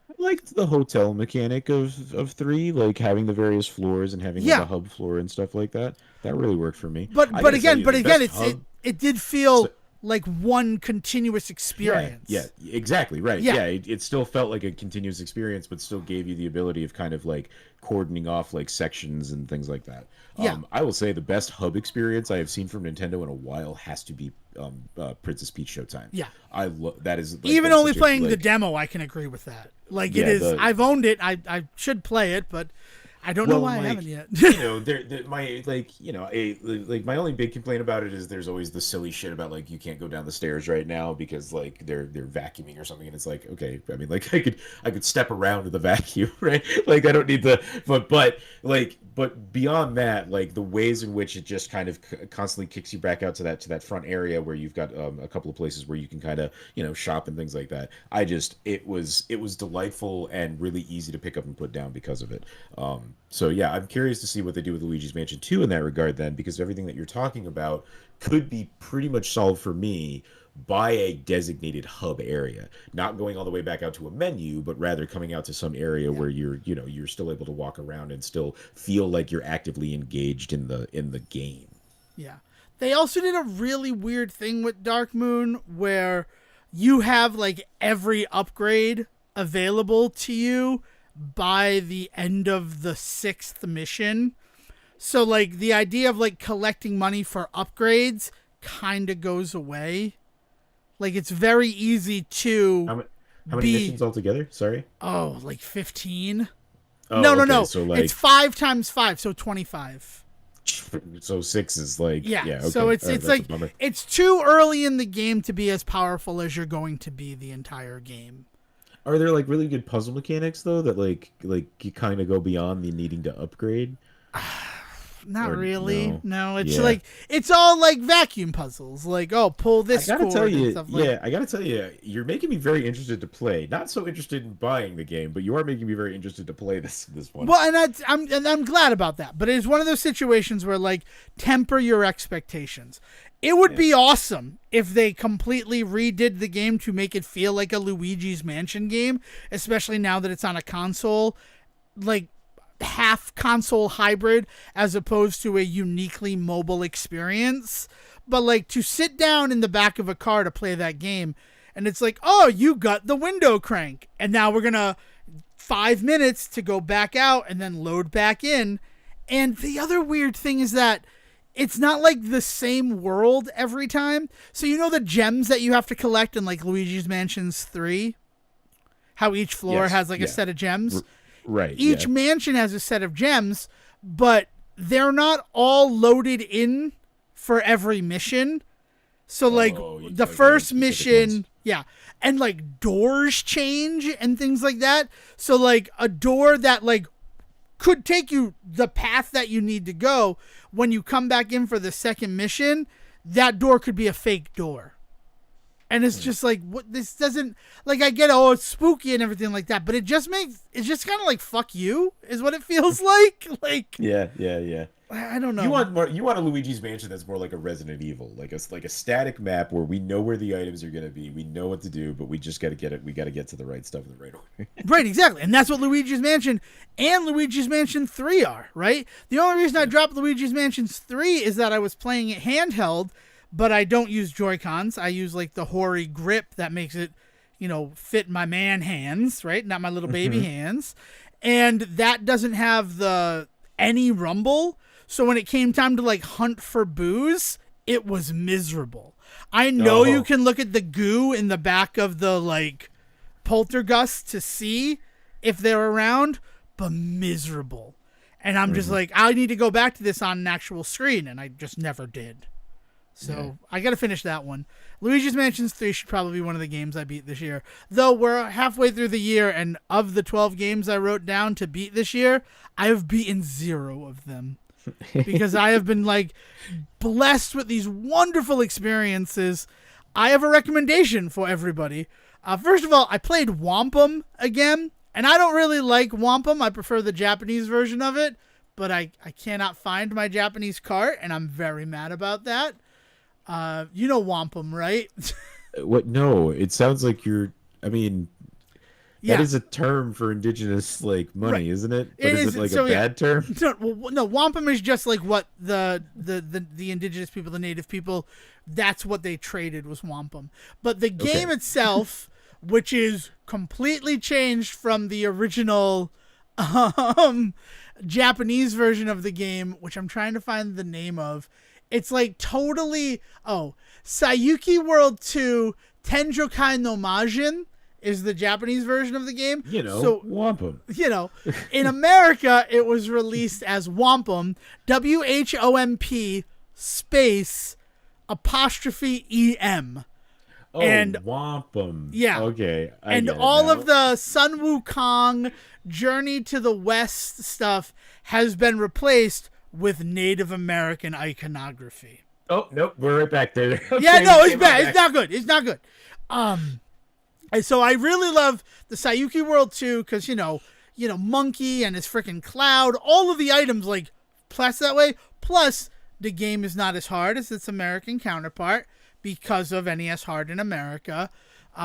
I liked the hotel mechanic of 3, like having the various floors and having like a hub floor and stuff like that. That really worked for me. But again, it did feel like one continuous experience. Yeah, exactly, right. Yeah. It still felt like a continuous experience, but still gave you the ability of kind of like cordoning off like sections and things like that. I will say the best hub experience I have seen from Nintendo in a while has to be Princess Peach Showtime. Yeah, that is like, even only playing the demo, I can agree with that. Like it is, I've owned it. I should play it, but I don't know why I haven't yet. My only big complaint about it is there's always the silly shit about like you can't go down the stairs right now because like they're vacuuming or something, and it's like, okay, I mean, like I could step around the vacuum, right? Like I don't need the but beyond that, like the ways in which it just kind of constantly kicks you back out to that front area where you've got a couple of places where you can kind of shop and things like that. It was delightful and really easy to pick up and put down because of it. So yeah, I'm curious to see what they do with Luigi's Mansion 2 in that regard then, because everything that you're talking about could be pretty much solved for me by a designated hub area, not going all the way back out to a menu, but rather coming out to some area where you're still able to walk around and still feel like you're actively engaged in the game. Yeah. They also did a really weird thing with Dark Moon where you have like every upgrade available to you by the end of the 6th mission. So like the idea of like collecting money for upgrades kind of goes away. Like it's very easy to How many missions altogether? Sorry. like 15. Oh, No. okay, so like It's 5 times 5, so 25. so 6 is like Yeah. okay. So it's All right, it's that's a like bummer. it's too early in the game to be as powerful as you're going to be the entire game. Are there like really good puzzle mechanics though that like you kind of go beyond the needing to upgrade? Not Or really. no? No, it's Yeah. like it's all like vacuum puzzles. Like, oh, pull this I gotta cord tell and you, stuff like. yeah, I gotta tell you, you're making me very interested to play. Not so interested in buying the game, but you are making me very interested to play this one. Well, and I'm glad about that. But it's one of those situations where like temper your expectations. It would be awesome if they completely redid the game to make it feel like a Luigi's Mansion game, especially now that it's on a console, like half console hybrid as opposed to a uniquely mobile experience. But like to sit down in the back of a car to play that game, and it's like, oh, you got the window crank, and now we're gonna 5 minutes to go back out and then load back in. And the other weird thing is that it's not like the same world every time. So you know the gems that you have to collect in like Luigi's Mansions 3? How each floor Yes, has like a yeah. set of gems? Right. Each yeah. mansion has a set of gems, but they're not all loaded in for every mission. So like the first specific mission, ones. yeah, and like doors change and things like that. So like a door that like could take you the path that you need to go, when you come back in for the second mission, that door could be a fake door. And it's just like, what, this doesn't, like, I get, oh, it's spooky and everything like that, but it's just kind of like, fuck you, is what it feels like. Like, Yeah. I don't know. You want a Luigi's Mansion that's more like a Resident Evil, like a static map where we know where the items are gonna be, we know what to do, but we just gotta get it. We gotta get to the right stuff in the right order. Right, exactly. And that's what Luigi's Mansion and Luigi's Mansion 3 are, right? The only reason I dropped Luigi's Mansion 3 is that I was playing it handheld, but I don't use Joy-Cons. I use like the hoary grip that makes it, fit my man hands, right? Not my little baby hands. And that doesn't have any rumble. So when it came time to like hunt for booze, it was miserable. I know you can look at the goo in the back of the like poltergust to see if they're around, but miserable. And I'm just like, I need to go back to this on an actual screen, and I just never did. So I got to finish that one. Luigi's Mansion 3 should probably be one of the games I beat this year. Though we're halfway through the year, and of the 12 games I wrote down to beat this year, I have beaten 0 of them. Because I have been like blessed with these wonderful experiences. I have a recommendation for everybody. First of all, I played Wampum again, and I don't really like Wampum. I prefer the Japanese version of it, but I cannot find my Japanese cart, and I'm very mad about that. You know Wampum, right? What? No, it sounds like I mean, Yeah. that is a term for indigenous like money, Right. isn't it? But It is is, it like so, a yeah. bad term? No, wampum is just like what the indigenous people, the native people, that's what they traded was wampum. But the game itself, which is completely changed from the original Japanese version of the game, which I'm trying to find the name of. It's like totally, Sayuki World 2 Tenjokai no Majin is the Japanese version of the game. So, wampum. In America, it was released as Wampum, WHOMP space apostrophe EM. Oh, And wampum. yeah. Okay. And all of the Sun Wukong Journey to the West stuff has been replaced with Native American iconography. Oh, nope. We're right back there. Yeah, no, it's bad. It's not good. It's not good. And so I really love the Sayuki World 2 because, Monkey and his freaking cloud, all of the items like plus that way. Plus, the game is not as hard as its American counterpart because of NES Hard in America.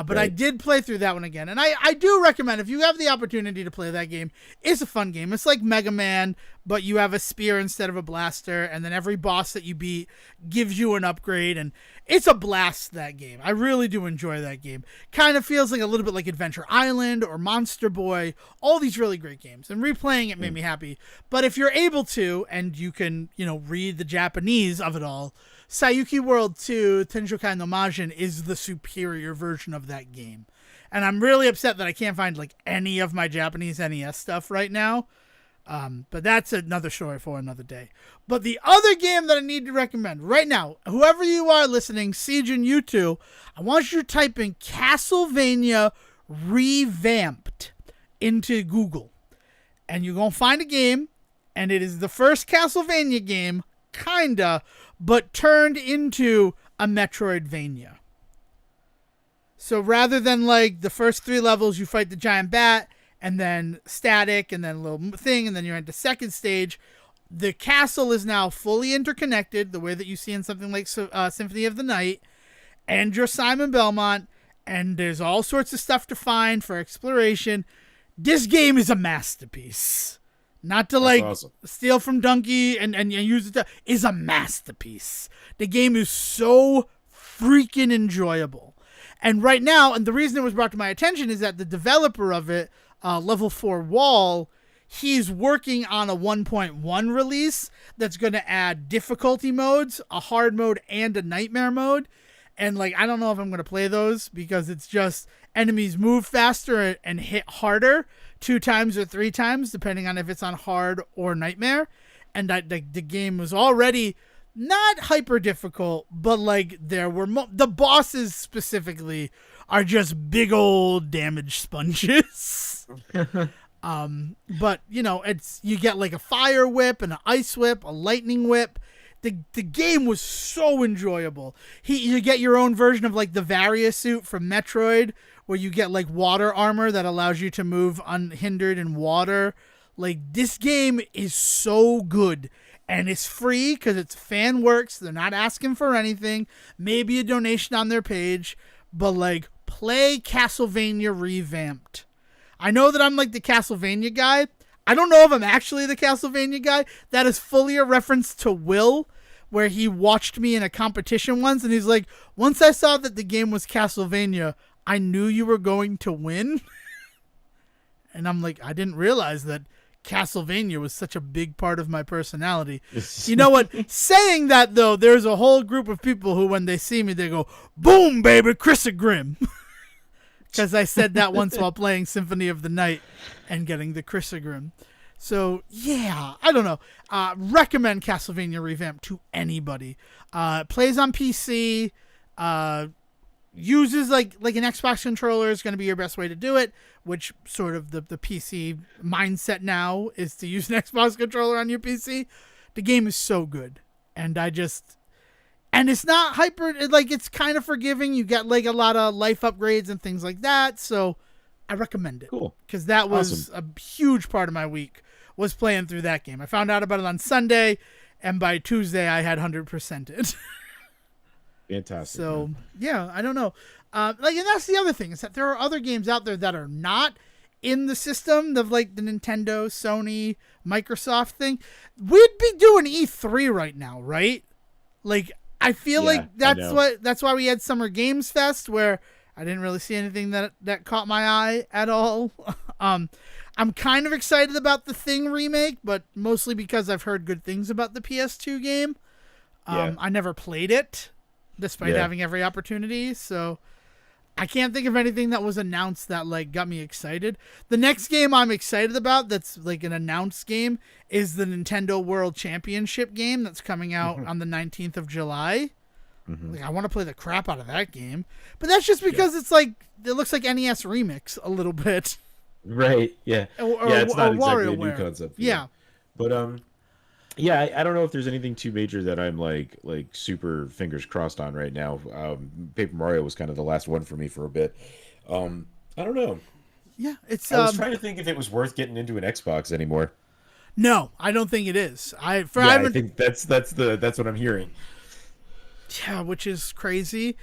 But I did play through that one again. And I do recommend, if you have the opportunity to play that game, it's a fun game. It's like Mega Man, but you have a spear instead of a blaster. And then every boss that you beat gives you an upgrade. And it's a blast, that game. I really do enjoy that game. Kind of feels like a little bit like Adventure Island or Monster Boy. All these really great games. And replaying it made me happy. But if you're able to, and you can, read the Japanese of it all, Sayuki World 2 Tenjokai no Majin is the superior version of that game. And I'm really upset that I can't find like any of my Japanese NES stuff right now. But that's another story for another day. But the other game that I need to recommend right now, whoever you are listening, Siege and you two, I want you to type in Castlevania Revamped into Google. And you're going to find a game, and it is the first Castlevania game, kinda, but turned into a Metroidvania. So rather than like the first 3 levels, you fight the giant bat, and then static, and then a little thing, and then you're into second stage. The castle is now fully interconnected, the way that you see in something like Symphony of the Night, and you're Simon Belmont, and there's all sorts of stuff to find for exploration. This game is a masterpiece. Not to like awesome. Steal from Donkey and use it is a masterpiece. The game is so freaking enjoyable. And right now, and the reason it was brought to my attention is that the developer of it, Level 4 Wall, he's working on a 1.1 release that's going to add difficulty modes, a hard mode, and a nightmare mode. And like, I don't know if I'm going to play those because it's just enemies move faster and hit harder 2 times or 3 times, depending on if it's on hard or nightmare. And the game was already not hyper difficult, but like there were the bosses specifically are just big old damage sponges. But you know, you get like a fire whip and an ice whip, a lightning whip. The game was so enjoyable. You get your own version of like the Varia suit from Metroid, where you get like water armor that allows you to move unhindered in water. Like, this game is so good, and it's free because it's fan works. They're not asking for anything. Maybe a donation on their page, but like, play Castlevania Revamped. I know that I'm like the Castlevania guy. I don't know if I'm actually the Castlevania guy. That is fully a reference to Will, where he watched me in a competition once, and he's like, once I saw that the game was Castlevania, I knew you were going to win. And I'm like, I didn't realize that Castlevania was such a big part of my personality. You know what? Saying that, though, there's a whole group of people who, when they see me, they go, boom, baby, Chris Grimm. Because I said that once while playing Symphony of the Night and getting the Chrysogrim. So, yeah, I don't know. Recommend Castlevania Revamped to anybody. Plays on PC. Uses like an Xbox controller is going to be your best way to do it, which sort of the PC mindset now is to use an Xbox controller on your PC. The game is so good. And and it's not hyper, like, it's kind of forgiving. You get like a lot of life upgrades and things like that. So I recommend it. Cool. Because that was a huge part of my week, was playing through that game. I found out about it on Sunday, and by Tuesday I had 100%ed it. Fantastic. So, man. yeah, I don't know. And that's the other thing, is that there are other games out there that are not in the system of like the Nintendo, Sony, Microsoft thing. We'd be doing E3 right now, right? Like, I feel like that's why we had Summer Games Fest, where I didn't really see anything that caught my eye at all. I'm kind of excited about the Thing remake, but mostly because I've heard good things about the PS2 game. I never played it, despite having every opportunity, so I can't think of anything that was announced that like got me excited. The next game I'm excited about that's like an announced game is the Nintendo World Championship game that's coming out on the 19th of July. Like, I want to play the crap out of that game, but that's just because it's like, it looks like NES Remix a little bit. Right. Yeah. It's not exactly a new concept. Yeah. But yeah, I don't know if there's anything too major that I'm like super fingers crossed on right now. Paper Mario was kind of the last one for me for a bit. I don't know. Yeah, it's. I was trying to think if it was worth getting into an Xbox anymore. No, I don't think it is. I think that's what I'm hearing. Yeah, which is crazy.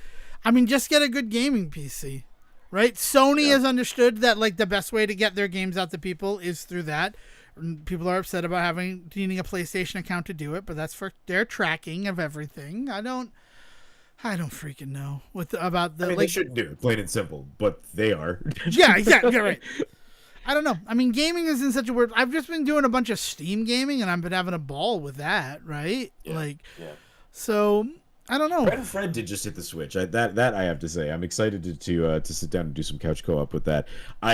I mean, just get a good gaming PC, right? Sony has understood that like the best way to get their games out to people is through that. People are upset about needing a PlayStation account to do it, but that's for their tracking of everything. I don't freaking know about the. I mean, they shouldn't do it, plain and simple, but they are. Yeah, exactly. Right. I don't know. I mean, gaming is in such a weird. I've just been doing a bunch of Steam gaming, and I've been having a ball with that, right? Yeah. So I don't know. Brett and Fred did just hit the Switch. That I have to say, I'm excited to sit down and do some couch co-op with that.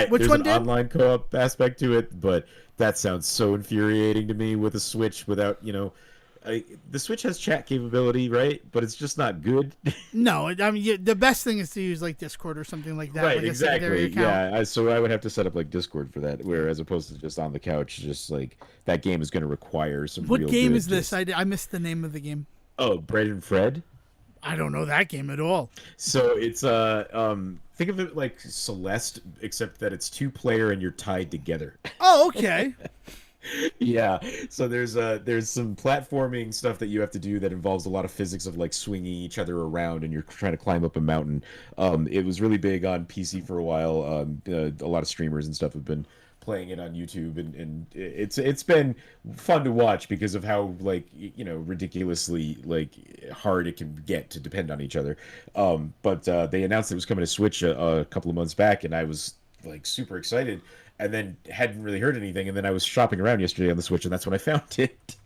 Which There's one an did? online co-op aspect to it, but that sounds so infuriating to me with a Switch without, the Switch has chat capability, right? But it's just not good. No, I mean the best thing is to use like Discord or something like that. Right, like a secondary exactly. account. Yeah, so I would have to set up like Discord for that, where as opposed to just on the couch, just like that game is going to require some What real game good is this? just- I missed the name of the game. Oh, Brett and Fred. I don't know that game at all. So it's think of it like Celeste, except that it's two-player and you're tied together. Oh, okay. Yeah. So there's some platforming stuff that you have to do that involves a lot of physics of like swinging each other around and you're trying to climb up a mountain. It was really big on PC for a while. A lot of streamers and stuff have been playing it on YouTube, and it's been fun to watch because of how like ridiculously like hard it can get to depend on each other. But they announced it was coming to Switch a couple of months back, and I was like super excited, and then hadn't really heard anything, and then I was shopping around yesterday on the Switch, and that's when I found it.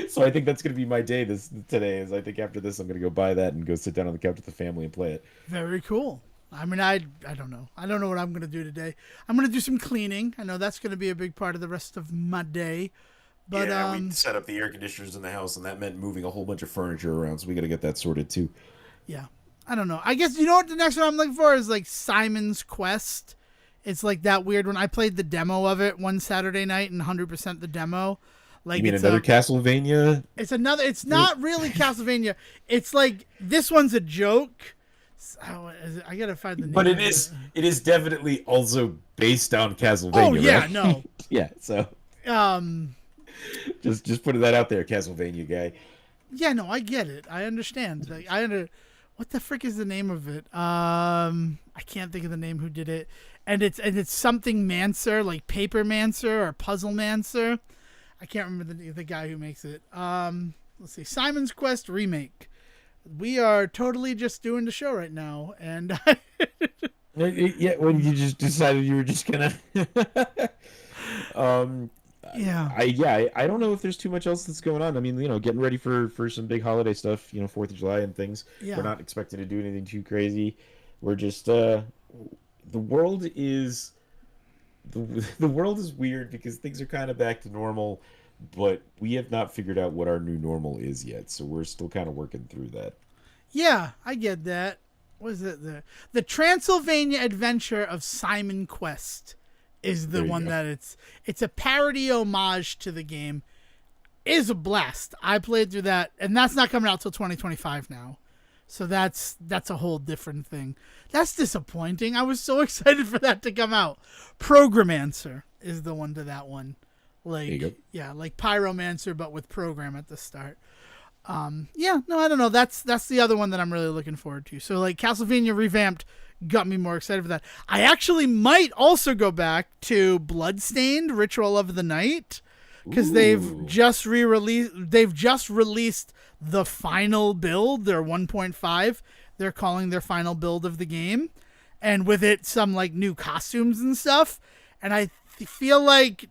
So I think that's gonna be my day today. Is I think after this I'm gonna go buy that and go sit down on the couch with the family and play it. Very cool. I mean, I don't know. I don't know what I'm going to do today. I'm going to do some cleaning. I know that's going to be a big part of the rest of my day. But Yeah, we set up the air conditioners in the house, and that meant moving a whole bunch of furniture around. So we got to get that sorted too. yeah, I don't know. I guess you know what the next one I'm looking for is like Simon's Quest. It's like that weird one. I played the demo of it one Saturday night and 100% the demo. Like You mean it's another Castlevania? It's another. It's not really Castlevania. It's like this one's a joke. Oh, I gotta find the name. But of it is definitely also based on Castlevania. Oh yeah, right? no. Yeah, so just putting that out there, Castlevania guy. Yeah, no, I get it. I understand. Like, what the frick is the name of it? I can't think of the name who did it. And it's something Mancer, like Paper Mancer or Puzzle Mancer. I can't remember the guy who makes it. Let's see, Simon's Quest remake. We are totally just doing the show right now, and Yeah, when you just decided you were just gonna. yeah, I don't know if there's too much else that's going on. I mean, getting ready for some big holiday stuff. 4th of July and things. Yeah. We're not expecting to do anything too crazy. We're just the world is the world is weird because things are kind of back to normal, but we have not figured out what our new normal is yet. So we're still kind of working through that. yeah, I get that. What is it? The Transylvania Adventure of Simon Quest is the There you one go. that it's a parody homage to the game. It is a blast. I played through that, and that's not coming out till 2025 now. So that's a whole different thing. That's disappointing. I was so excited for that to come out. Programmancer is the one to that one. Like There you go. yeah, like Pyromancer but with program at the start. Yeah, no, I don't know. That's the other one that I'm really looking forward to. So like Castlevania Revamped got me more excited for that. I actually might also go back to Bloodstained Ritual of the Night because they've Ooh. just released the final build, their 1.5. They're calling their final build of the game, and with it some like new costumes and stuff. And I feel like,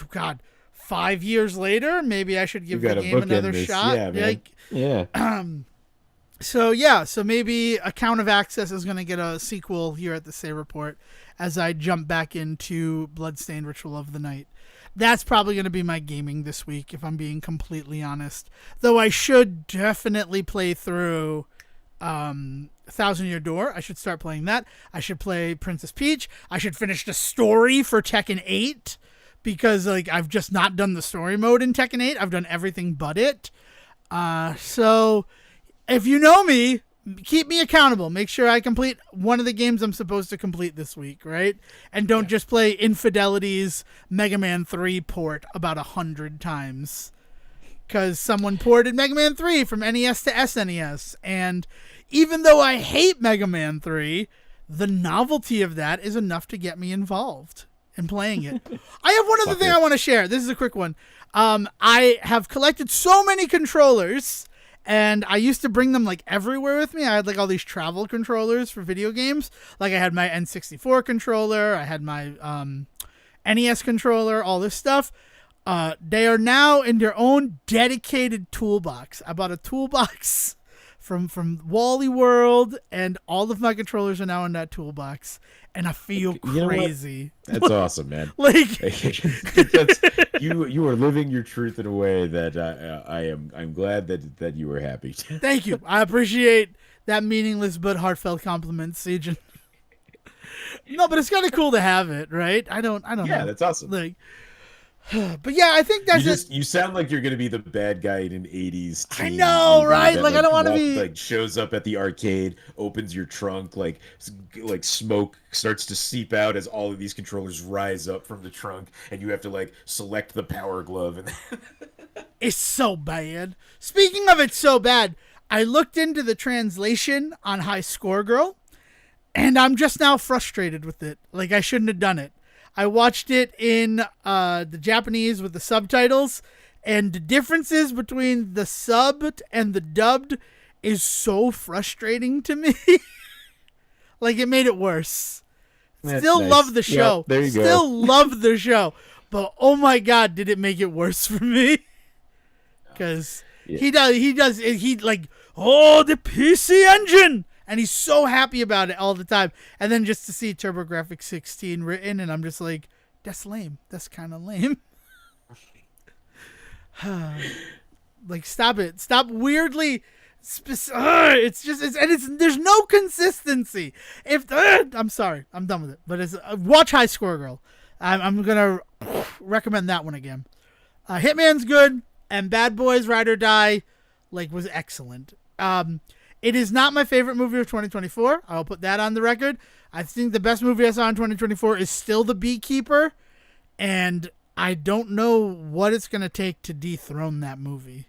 God, 5 years later, maybe I should give the gotta game another bookend this. shot. Yeah, man. Like, Yeah. so maybe Account of Access is going to get a sequel here at the Say Report as I jump back into Bloodstained Ritual of the Night. That's probably going to be my gaming this week, if I'm being completely honest. Though I should definitely play through Thousand Year Door. I should start playing that. I should play Princess Peach. I should finish the story for Tekken 8 because like I've just not done the story mode in Tekken 8. I've done everything but it. So if you know me, keep me accountable. Make sure I complete one of the games I'm supposed to complete this week, right? And don't just play Infidelity's Mega Man 3 port about 100 times. Because someone ported Mega Man 3 from NES to SNES. And even though I hate Mega Man 3, the novelty of that is enough to get me involved in playing it. I have one other thing I want to share. This is a quick one. I have collected so many controllers, and I used to bring them like everywhere with me. I had like all these travel controllers for video games. Like I had my N64 controller, I had my NES controller, all this stuff. They are now in their own dedicated toolbox. I bought a toolbox from Wally World, and all of my controllers are now in that toolbox, and I feel crazy. That's awesome, man. Like you are living your truth in a way that I'm glad that you were happy. Thank you. I appreciate that meaningless but heartfelt compliment, Siege. No, but it's kind of cool to have it, right? I don't know. Yeah, that's awesome. Like, but yeah, I think that's it. You sound like you're gonna be the bad guy in an '80s. I know, right? That, like I don't want to be like shows up at the arcade, opens your trunk, like smoke starts to seep out as all of these controllers rise up from the trunk, and you have to like select the power glove. And it's so bad. Speaking of it's so bad, I looked into the translation on High Score Girl, and I'm just now frustrated with it. Like I shouldn't have done it. I watched it in the Japanese with the subtitles, and the differences between the subbed and the dubbed is so frustrating to me. Like, it made it worse. That's Still nice. love the show. Yep, there you go. Still love the show. But, oh my God, did it make it worse for me? Because he like, oh, the PC Engine! And he's so happy about it all the time. And then just to see TurboGrafx 16 written, and I'm just like, that's lame. That's kind of lame. Like, stop it. Stop weirdly. There's no consistency. I'm sorry. I'm done with it. But watch High Score Girl. I'm going to recommend that one again. Hitman's good, and Bad Boys Ride or Die was excellent. It is not my favorite movie of 2024. I'll put that on the record. I think the best movie I saw in 2024 is still The Beekeeper, and I don't know what it's going to take to dethrone that movie.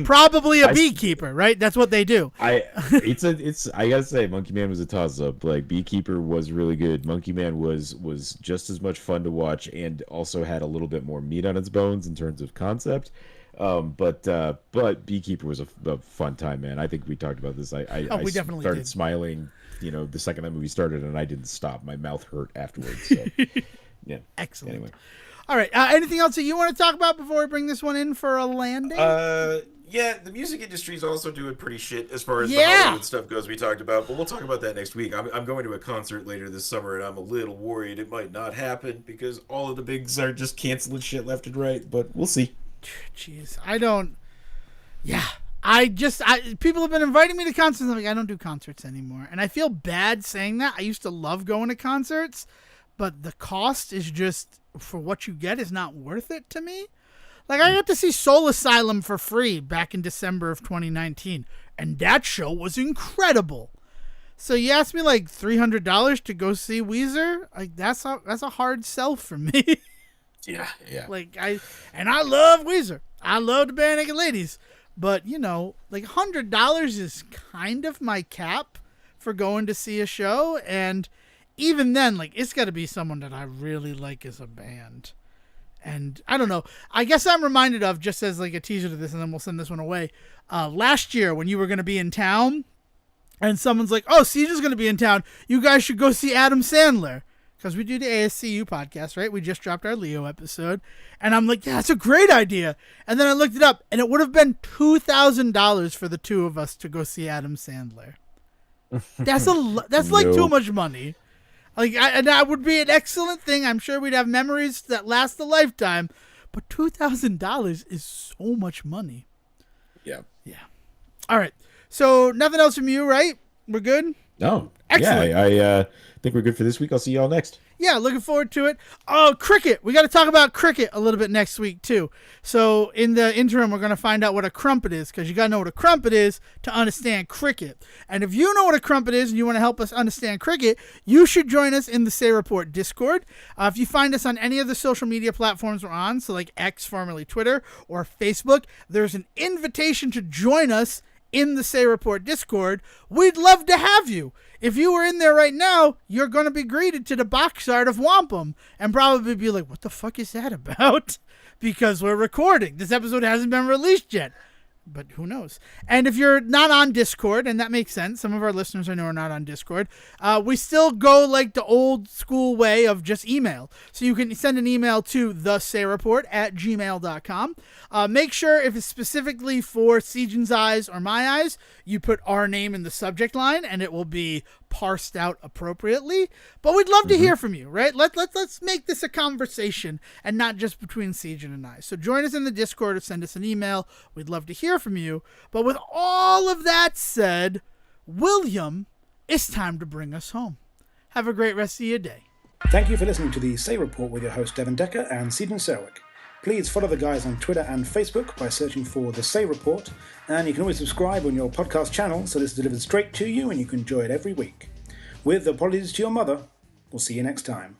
Probably a beekeeper, right? That's what they do. I gotta say, Monkey Man was a toss-up. Like, Beekeeper was really good. Monkey Man was just as much fun to watch, and also had a little bit more meat on its bones in terms of concept. But Beekeeper was a fun time, man. I think we talked about this. I definitely started did. Smiling, the second that movie started, and I didn't stop. My mouth hurt afterwards. So, yeah. Excellent. Anyway. All right. Anything else that you want to talk about before we bring this one in for a landing? Yeah, the music industry is also doing pretty shit as far as the Hollywood stuff goes we talked about, but we'll talk about that next week. I'm going to a concert later this summer, and I'm a little worried it might not happen because all of the bigs are just canceling shit left and right, but we'll see. Jeez, people have been inviting me to concerts. I'm like, I don't do concerts anymore. And I feel bad saying that. I used to love going to concerts, but the cost is just, for what you get, is not worth it to me. Like, I got to see Soul Asylum for free back in December of 2019, and that show was incredible. So you asked me like $300 to go see Weezer? Like, that's a hard sell for me. Yeah. I love Weezer. I love the Bare Naked Ladies. But, $100 is kind of my cap for going to see a show. And even then, it's got to be someone that I really like as a band. And I don't know. I guess I'm reminded of, just as a teaser to this, and then we'll send this one away. Last year when you were going to be in town, and someone's like, oh, Siege is going to be in town. You guys should go see Adam Sandler. Because we do the ASCU podcast, right? We just dropped our Leo episode. And I'm like, yeah, it's a great idea. And then I looked it up, and it would have been $2,000 for the two of us to go see Adam Sandler. That's too much money. And that would be an excellent thing. I'm sure we'd have memories that last a lifetime. But $2,000 is so much money. Yeah. Yeah. All right. So nothing else from you, right? We're good? No. Excellent. Yeah, I think we're good for this week. I'll see y'all next. Yeah, looking forward to it. Oh, cricket. We got to talk about cricket a little bit next week, too. So in the interim, we're going to find out what a crumpet is, because you got to know what a crumpet is to understand cricket. And if you know what a crumpet is and you want to help us understand cricket, you should join us in the Say Report Discord. If you find us on any of the social media platforms we're on, so like X, formerly Twitter, or Facebook, there's an invitation to join us in the Say Report Discord. We'd love to have you. If you were in there right now, you're going to be greeted to the box art of Wampum and probably be like, what the fuck is that about? Because we're recording. This episode hasn't been released yet. but who knows? And if you're not on Discord, and that makes sense, some of our listeners I know are not on Discord, we still go like the old school way of just email. So you can send an email to thesayReport@gmail.com. Make sure if it's specifically for Sejan's Eyes or my eyes, you put our name in the subject line and it will be parsed out appropriately. But we'd love to hear from you, right? Let's make this a conversation and not just between Sejan and I. So join us in the Discord or send us an email. We'd love to hear from you. But with all of that said, William, it's time to bring us home. Have a great rest of your day. Thank you for listening to the Say Report with your host Devon Decker and Sejan Serwick. Please follow the guys on Twitter and Facebook by searching for The Say Report, and you can always subscribe on your podcast channel so this is delivered straight to you and you can enjoy it every week. With apologies to your mother, we'll see you next time.